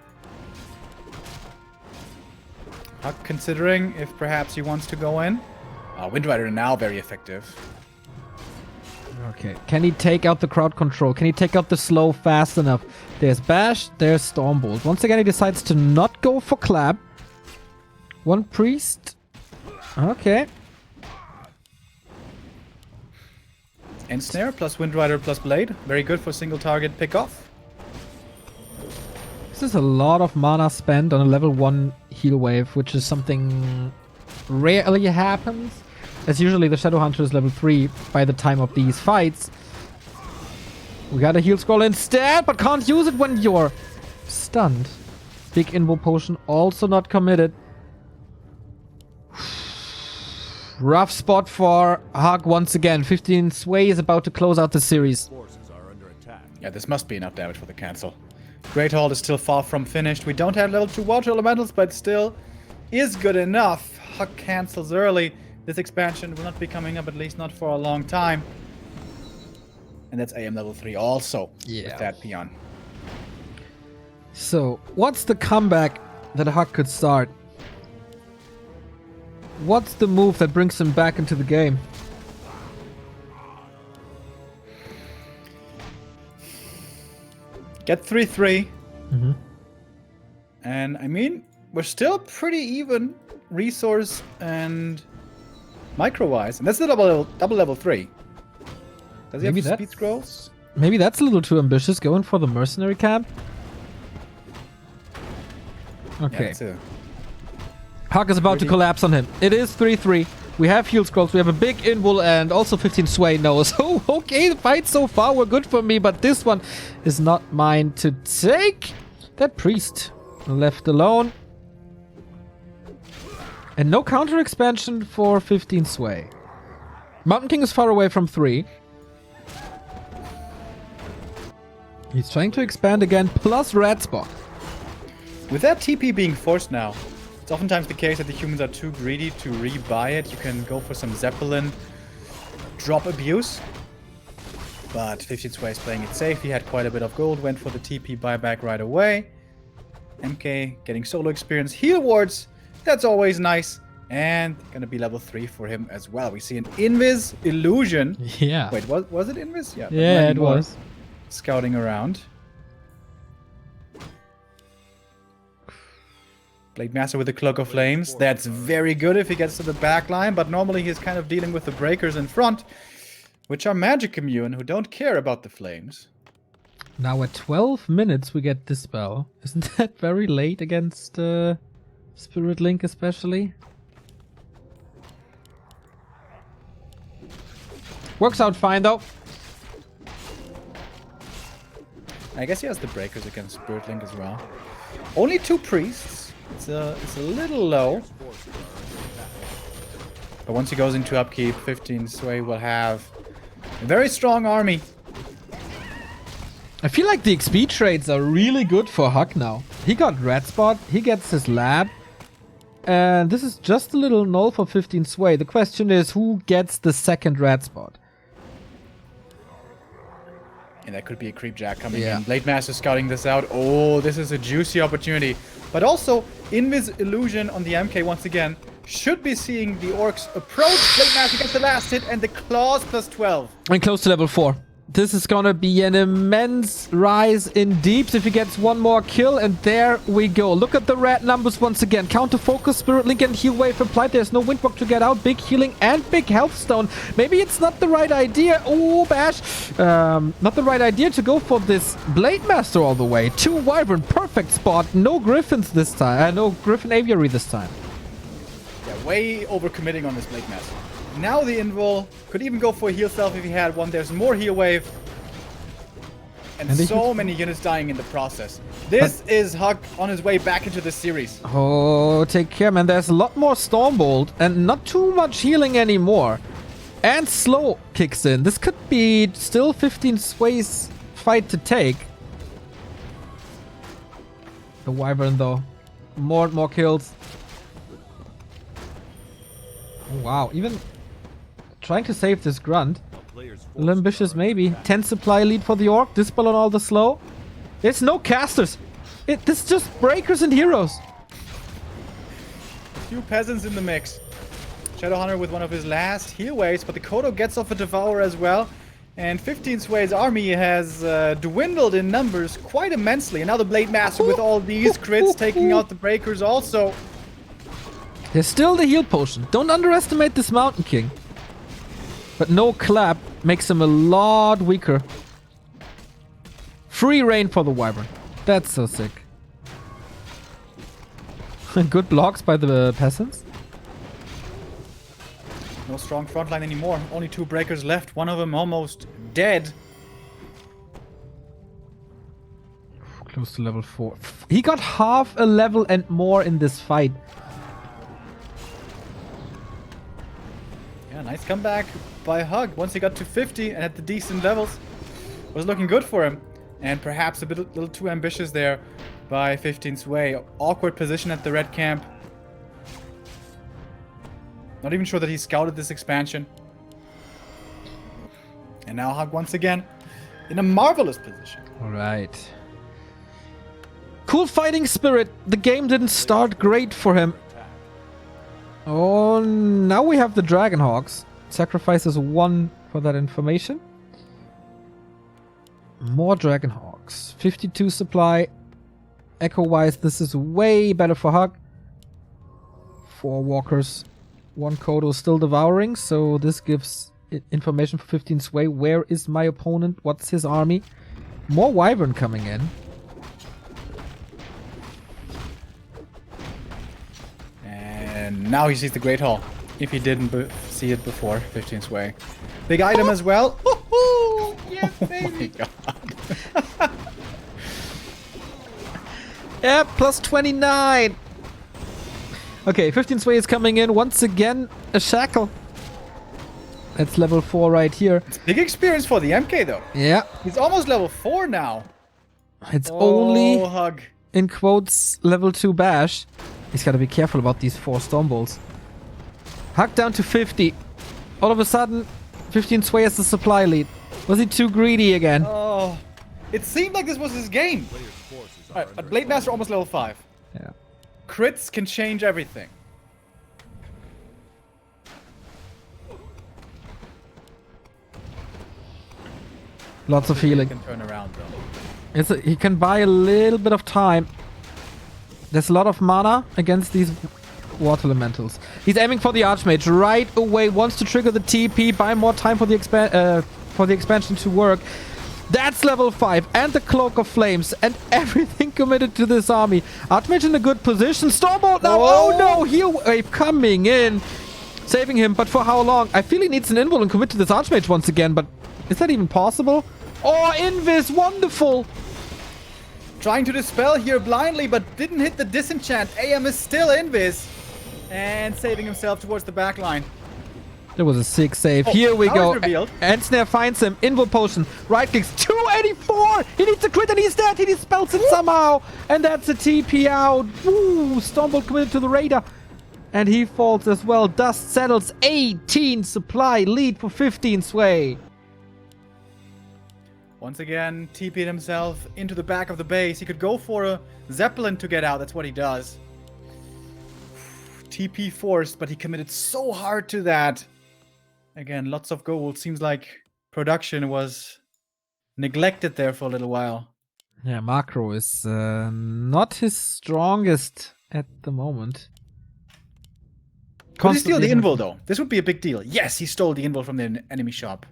HuG considering if perhaps he wants to go in. Wind Rider now very effective. Okay, can he take out the crowd control? Can he take out the slow fast enough? There's Bash, there's Stormbolt. Once again, he decides to not go for Clap. 1 priest. Okay. Ensnare plus Wind Rider plus Blade. Very good for single target pick off. This is a lot of mana spent on a level 1 heal wave, which is something rarely happens. As usually the Shadowhunter is level 3 by the time of these fights. We got a heal scroll instead, but can't use it when you're stunned. Big invo potion also not committed. Rough spot for HuG once again. 15 Sway is about to close out the series. Forces are under attack. Yeah, this must be enough damage for the cancel. Great Hall is still far from finished. We don't have level 2 Water Elementals, but still is good enough. HuG cancels early. This expansion will not be coming up, at least not for a long time. And that's AM level 3 also with that peon. So, what's the comeback that HuG could start? What's the move that brings him back into the game? Get 3-3. And I mean, we're still pretty even resource and micro-wise. And that's the double level 3. Does he Maybe have speed scrolls? Maybe that's a little too ambitious, going for the mercenary camp. Okay. Yeah, HuG is about to collapse on him. It is 3-3. We have heal scrolls, we have a big invul, and also 15 sway. No, so okay, the fight so far were good for me, but this one is not mine to take. That priest left alone. And no counter expansion for 15 sway. Mountain King is far away from 3. He's trying to expand again, plus red spot. With that TP being forced now, it's oftentimes the case that the humans are too greedy to rebuy it. You can go for some Zeppelin, drop abuse. But 15 Sway is playing it safe. He had quite a bit of gold, went for the TP buyback right away. MK getting solo experience. Heal wards, that's always nice. And gonna be level 3 for him as well. We see an Invis illusion. Yeah. Wait, was it Invis? Yeah, it was. Scouting around. Blade Master with the Cloak of Flames. That's very good if he gets to the back line, but normally he's kind of dealing with the breakers in front, which are magic immune, who don't care about the flames. Now at 12 minutes we get Dispel. Isn't that very late against Spirit Link especially? Works out fine though. I guess he has the breakers against Spirit Link as well. Only 2 priests. It's a little low. But once he goes into upkeep, 15 Sway will have a very strong army. I feel like the XP trades are really good for HuG now. He got red spot, he gets his lab. And this is just a little null for 15 Sway. The question is, who gets the second red spot? And that could be a creep jack coming in. Blade Master scouting this out. Oh, this is a juicy opportunity. But also, Invis Illusion on the MK once again should be seeing the orcs approach. Blade Master gets the last hit and the claws plus 12. And close to level 4. This is gonna be an immense rise in deeps if he gets one more kill, and there we go. Look at the red numbers once again. Counter focus, Spirit Link and Heal Wave applied. There's no Windwalk to get out. Big healing and big health stone. Maybe it's not the right idea. Oh, bash. Not the right idea to go for this Blade Master all the way. 2 Wyvern, perfect spot. No Griffins this time. No Griffin Aviary this time. Yeah, way overcommitting on this Blade Master. Now the invul could even go for a heal self if he had one. There's more heal wave. And so many units dying in the process. This is HuG on his way back into the series. Oh, take care, man. There's a lot more Stormbolt and not too much healing anymore. And slow kicks in. This could be still 15 Sway's fight to take. The Wyvern, though. More and more kills. Oh, wow. Even trying to save this grunt. A little ambitious maybe. 10 supply lead for the orc. Dispel on all the slow. There's no casters. This is just breakers and heroes. A few peasants in the mix. Shadowhunter with one of his last heal waves, but the Kodo gets off a Devour as well. And 15 Sway's army has dwindled in numbers quite immensely. And now the Blade Master with all these crits taking out the breakers also. There's still the heal potion. Don't underestimate this Mountain King. But no clap makes him a lot weaker. Free reign for the Wyvern. That's so sick. Good blocks by the peasants. No strong frontline anymore. Only 2 breakers left. One of them almost dead. Close to level 4. He got half a level and more in this fight. Yeah, nice comeback by HuG. Once he got to 50 and at the decent levels, was looking good for him. And perhaps a little too ambitious there by 15 Sway. Awkward position at the red camp. Not even sure that he scouted this expansion. And now HuG once again in a marvelous position. Alright. Cool fighting spirit. The game didn't start great for him. Oh, now we have the Dragonhawks. Sacrifices 1 for that information. More Dragonhawks. 52 supply. Echo-wise, this is way better for HuG. 4 walkers. 1 Kodo still devouring, so this gives information for 15 Sway. Where is my opponent? What's his army? More Wyvern coming in. And now he sees the Great Hall. If he didn't see it before, 15 Sway. Big item as well. Yes, baby. Oh my god. Yeah, plus 29. Okay, 15 Sway is coming in. Once again, a shackle. That's level 4 right here. It's big experience for the MK though. Yeah. He's almost level 4 now. It's only, HuG. in quotes, level 2 bash. He's got to be careful about these 4 storm bolts. HuG down to 50. All of a sudden, 15 Sway has the supply lead. Was he too greedy again? Oh, it seemed like this was his game. Player's forces are Alright, under a Blade Master almost level 5. Yeah. Crits can change everything. Lots of healing. Can turn around though. He can buy a little bit of time. There's a lot of mana against these water elementals. He's aiming for the Archmage right away. Wants to trigger the TP. Buy more time for the expansion to work. That's level 5 and the Cloak of Flames and everything committed to this army. Archmage in a good position. Stormbolt now. Whoa. Oh no, Heatwave coming in, saving him. But for how long? I feel he needs an invul and commit to this Archmage once again. But is that even possible? Oh, Invis, wonderful. Trying to dispel here blindly, but didn't hit the disenchant. AM is still Invis. And saving himself towards the back line. There was a sick save. Oh, Here we now go. it's revealed. Ensnare finds him. Invul potion. Right clicks. 284. He needs a crit and he's dead. He dispels it somehow. And that's a TP out. Woo. Stormbolt committed to the radar. And he falls as well. Dust settles. 18 supply lead for 15 Sway. Once again, TP'd himself into the back of the base. He could go for a Zeppelin to get out. That's what he does. TP forced, but he committed so hard to that. Again, lots of gold. Seems like production was neglected there for a little while. Yeah, macro is not his strongest at the moment. Could he steal the invul though? This would be a big deal. Yes, he stole the invul from the enemy shop.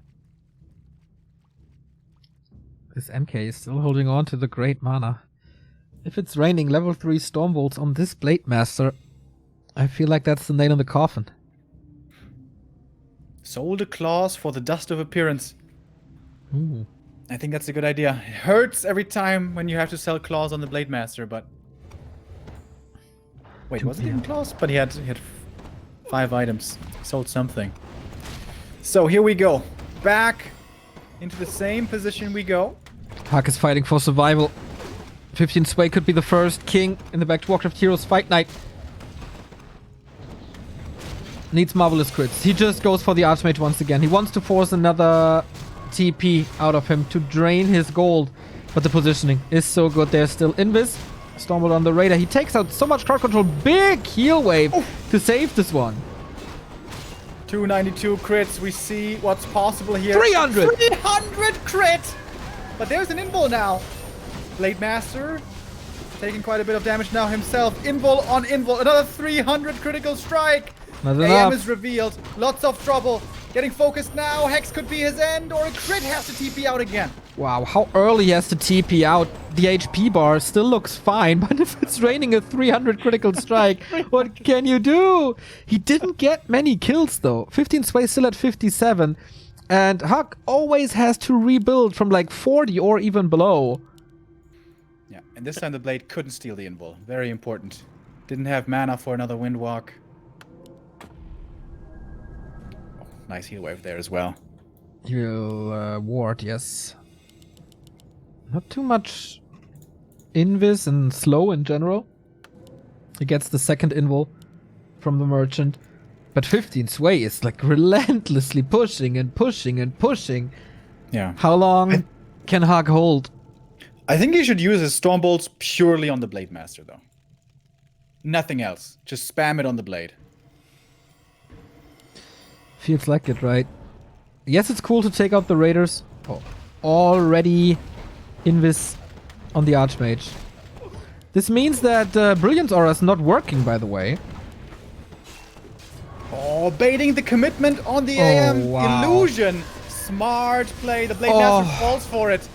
This MK is still holding on to the great mana. If it's raining level 3 Stormbolts on this Blade Master, I feel like that's the nail in the coffin. Sold a claws for the dust of appearance. Ooh. I think that's a good idea. It hurts every time when you have to sell claws on the Blade Master, but... Wait, was it even claws? But he had 5 items. Sold something. So here we go. Back into the same position we go. HuG is fighting for survival. 15 Sway could be the first king in the Back2Warcraft Heroes Fight Night. Needs marvelous crits. He just goes for the Archmage once again. He wants to force another TP out of him to drain his gold. But the positioning is so good. There's still Invis. Stormbolt on the radar. He takes out so much crowd control. Big heal wave to save this one. 292 crits. We see what's possible here. 300! 300 crit! But there's an invul now. Blade Master taking quite a bit of damage now himself. Invul on invul. Another 300 critical strike. Not AM enough. is revealed. Lots of trouble. Getting focused now. Hex could be his end, or a crit has to TP out again. Wow, how early he has to TP out. The HP bar still looks fine, but if it's raining a 300 critical strike, what can you do? He didn't get many kills though. 15 Sway still at 57. And HuG always has to rebuild from like 40 or even below. Yeah, and this time the blade couldn't steal the invul. Very important. Didn't have mana for another Windwalk. Oh, nice heal wave there as well. He'll ward, yes. Not too much invis and slow in general. He gets the second invul from the merchant. But 15 Sway is like relentlessly pushing and pushing and pushing. Yeah. How long can HuG hold? I think he should use his storm bolts purely on the Blade Master though. Nothing else. Just spam it on the blade. Feels like it, right? Yes, it's cool to take out the raiders. Oh, already invis on the Archmage. This means that Brilliance Aura is not working, by the way. Oh, Oh, baiting the commitment on the AM. Wow. Illusion. Smart play. The Blade Master falls for it.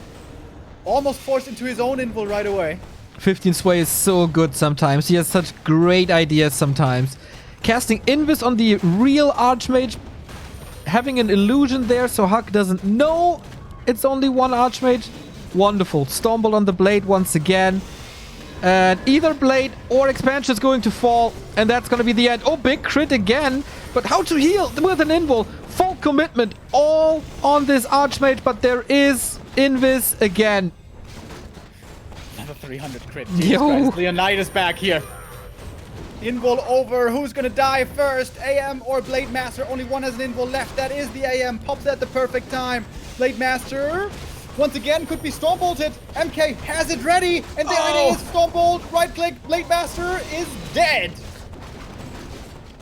Almost forced into his own invul right away. 15 Sway is so good sometimes. He has such great ideas sometimes. Casting Invis on the real Archmage. Having an illusion there so HuG doesn't know it's only one Archmage. Wonderful. Stormbolt on the Blade once again. And either Blade or Expansion is going to fall. And that's going to be the end. Oh, big crit again. But how to heal with an invul? Full commitment all on this Archmage. But there is Invis again. Another 300 crit. Yo. Leonidas back here. Invul over. Who's gonna die first? AM or Blade Master? Only one has an invul left. That is the AM. Pops at the perfect time. Blade Master once again could be Stormbolted. MK has it ready. And there it is. Stormbolt. Right click. Blade Master is dead.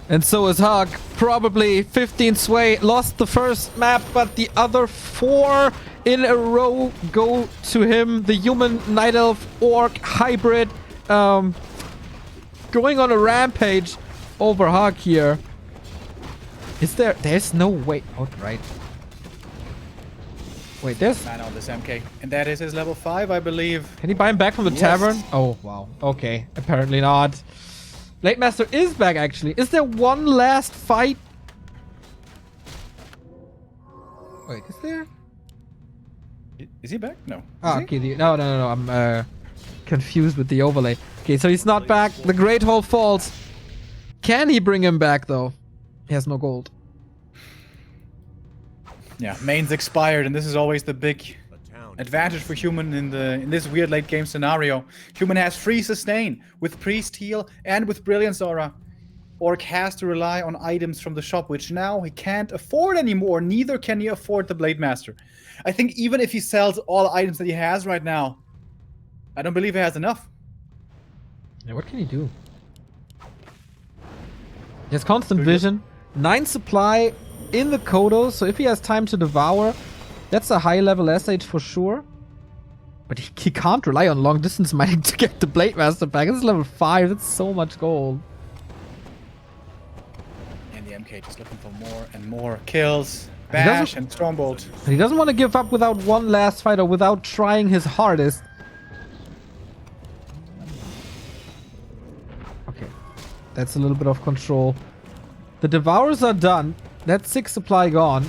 And so is HuG. Probably 15 Sway lost the first map, but the other 4 in a row go to him. The human Night Elf Orc hybrid going on a rampage over HuG here. Is there? There's no way. Oh, right. Wait, there's... Man on this MK. And that is his level 5, I believe. Can he buy him back from the tavern? Oh, wow. Okay. Apparently not. Blade Master is back, actually. Is there one last fight? Wait, is there? Is he back? No. Ah, okay. No. I'm confused with the overlay. Okay, so he's not back. The Great Hall falls. Can he bring him back, though? He has no gold. Yeah, main's expired, and this is always the big advantage for Human in this weird late game scenario. Human has free sustain with Priest Heal and with Brilliance Aura. Orc has to rely on items from the shop, which now he can't afford anymore. Neither can he afford the Blade Master. I think even if he sells all items that he has right now, I don't believe he has enough. Yeah, what can he do? He has constant vision, 9 supply in the Kodo, so if he has time to devour, that's a high level SH for sure. But he can't rely on long distance mining to get the Blade Master back. This is level 5, that's so much gold. And the MK just looking for more and more kills. Bash and Stormbolt. He doesn't want to give up without one last fight or without trying his hardest. Okay, that's a little bit of control. The Devourers are done. That's 6 supply gone.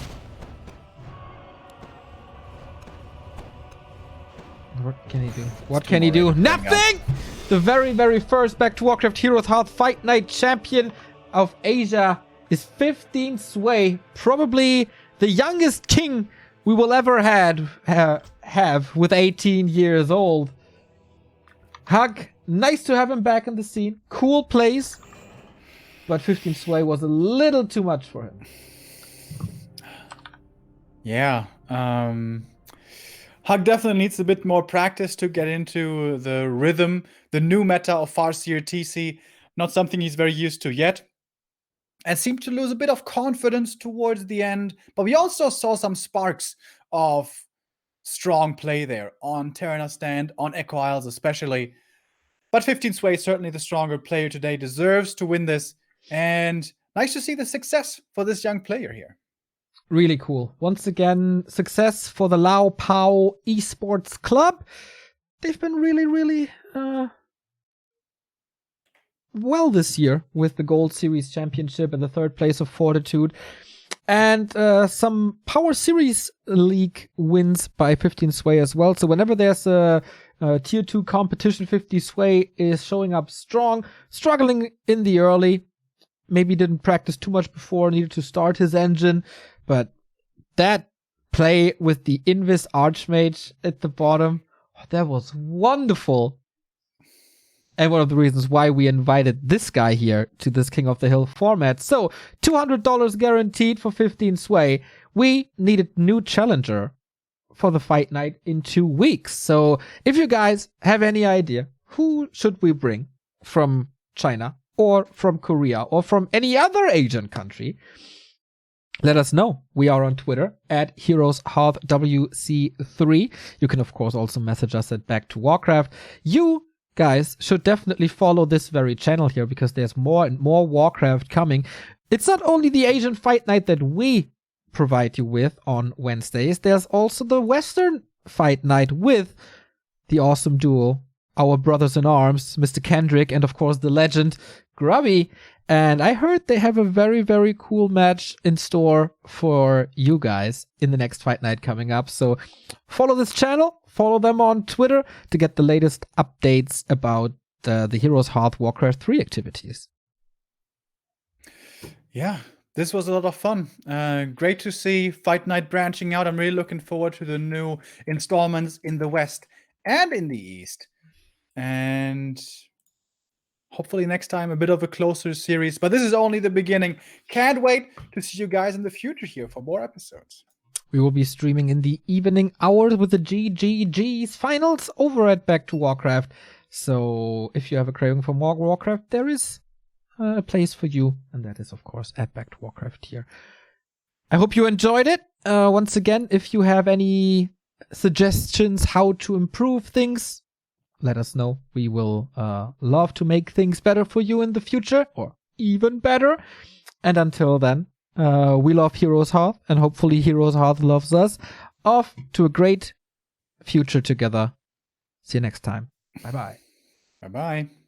What can he do? What can he do? Nothing! The very, very first Back2Warcraft Heroes Hearth Fight Night champion of Asia is 15 Sway. Probably the youngest king we will ever have with 18 years old. HuG, nice to have him back in the scene. Cool plays. But 15 Sway was a little too much for him. Yeah. HuG definitely needs a bit more practice to get into the rhythm, the new meta of Farseer TC. Not something he's very used to yet. And seemed to lose a bit of confidence towards the end. But we also saw some sparks of strong play there on Terenas stand, on Echo Isles especially. But 15 Sway, certainly the stronger player today, deserves to win this. And nice to see the success for this young player here. Really cool. Once again, success for the Lao Pao esports club. They've been really well this year with the Gold Series Championship and the 3rd place of Fortitude. And some Power Series League wins by 15 Sway as well. So whenever there's a Tier 2 competition, 15 Sway is showing up strong, struggling in the early. Maybe didn't practice too much before, needed to start his engine. But that play with the Invis Archmage at the bottom, that was wonderful. And one of the reasons why we invited this guy here to this King of the Hill format. So, $200 guaranteed for 15 Sway. We needed new challenger for the fight night in 2 weeks. So, if you guys have any idea, who should we bring from China or from Korea or from any other Asian country, let us know. We are on Twitter at HeroesHearth Wc3. You can, of course, also message us at Back2Warcraft. You guys should definitely follow this very channel here because there's more and more Warcraft coming. it's not only the Asian Fight Night that we provide you with on Wednesdays. There's also the Western Fight Night with the awesome duo, our brothers in arms, Mr. Kendric, and of course the legend Grubby. And I heard they have a very, very cool match in store for you guys in the next Fight Night coming up. So follow this channel, follow them on Twitter to get the latest updates about the Heroes Hearth Warcraft 3 activities. Yeah, this was a lot of fun. Great to see Fight Night branching out. I'm really looking forward to the new installments in the West and in the East. And hopefully next time a bit of a closer series. But this is only the beginning. Can't wait to see you guys in the future here for more episodes. We will be streaming in the evening hours with the GGG's finals over at Back2Warcraft. So if you have a craving for more Warcraft, there is a place for you. And that is, of course, at Back2Warcraft here. I hope you enjoyed it. Once again, if you have any suggestions how to improve things, let us know. We will love to make things better for you in the future, or even better. And until then, we love Heroes Hearth, and hopefully Heroes Hearth loves us. Off to a great future together. See you next time. Bye-bye. Bye-bye.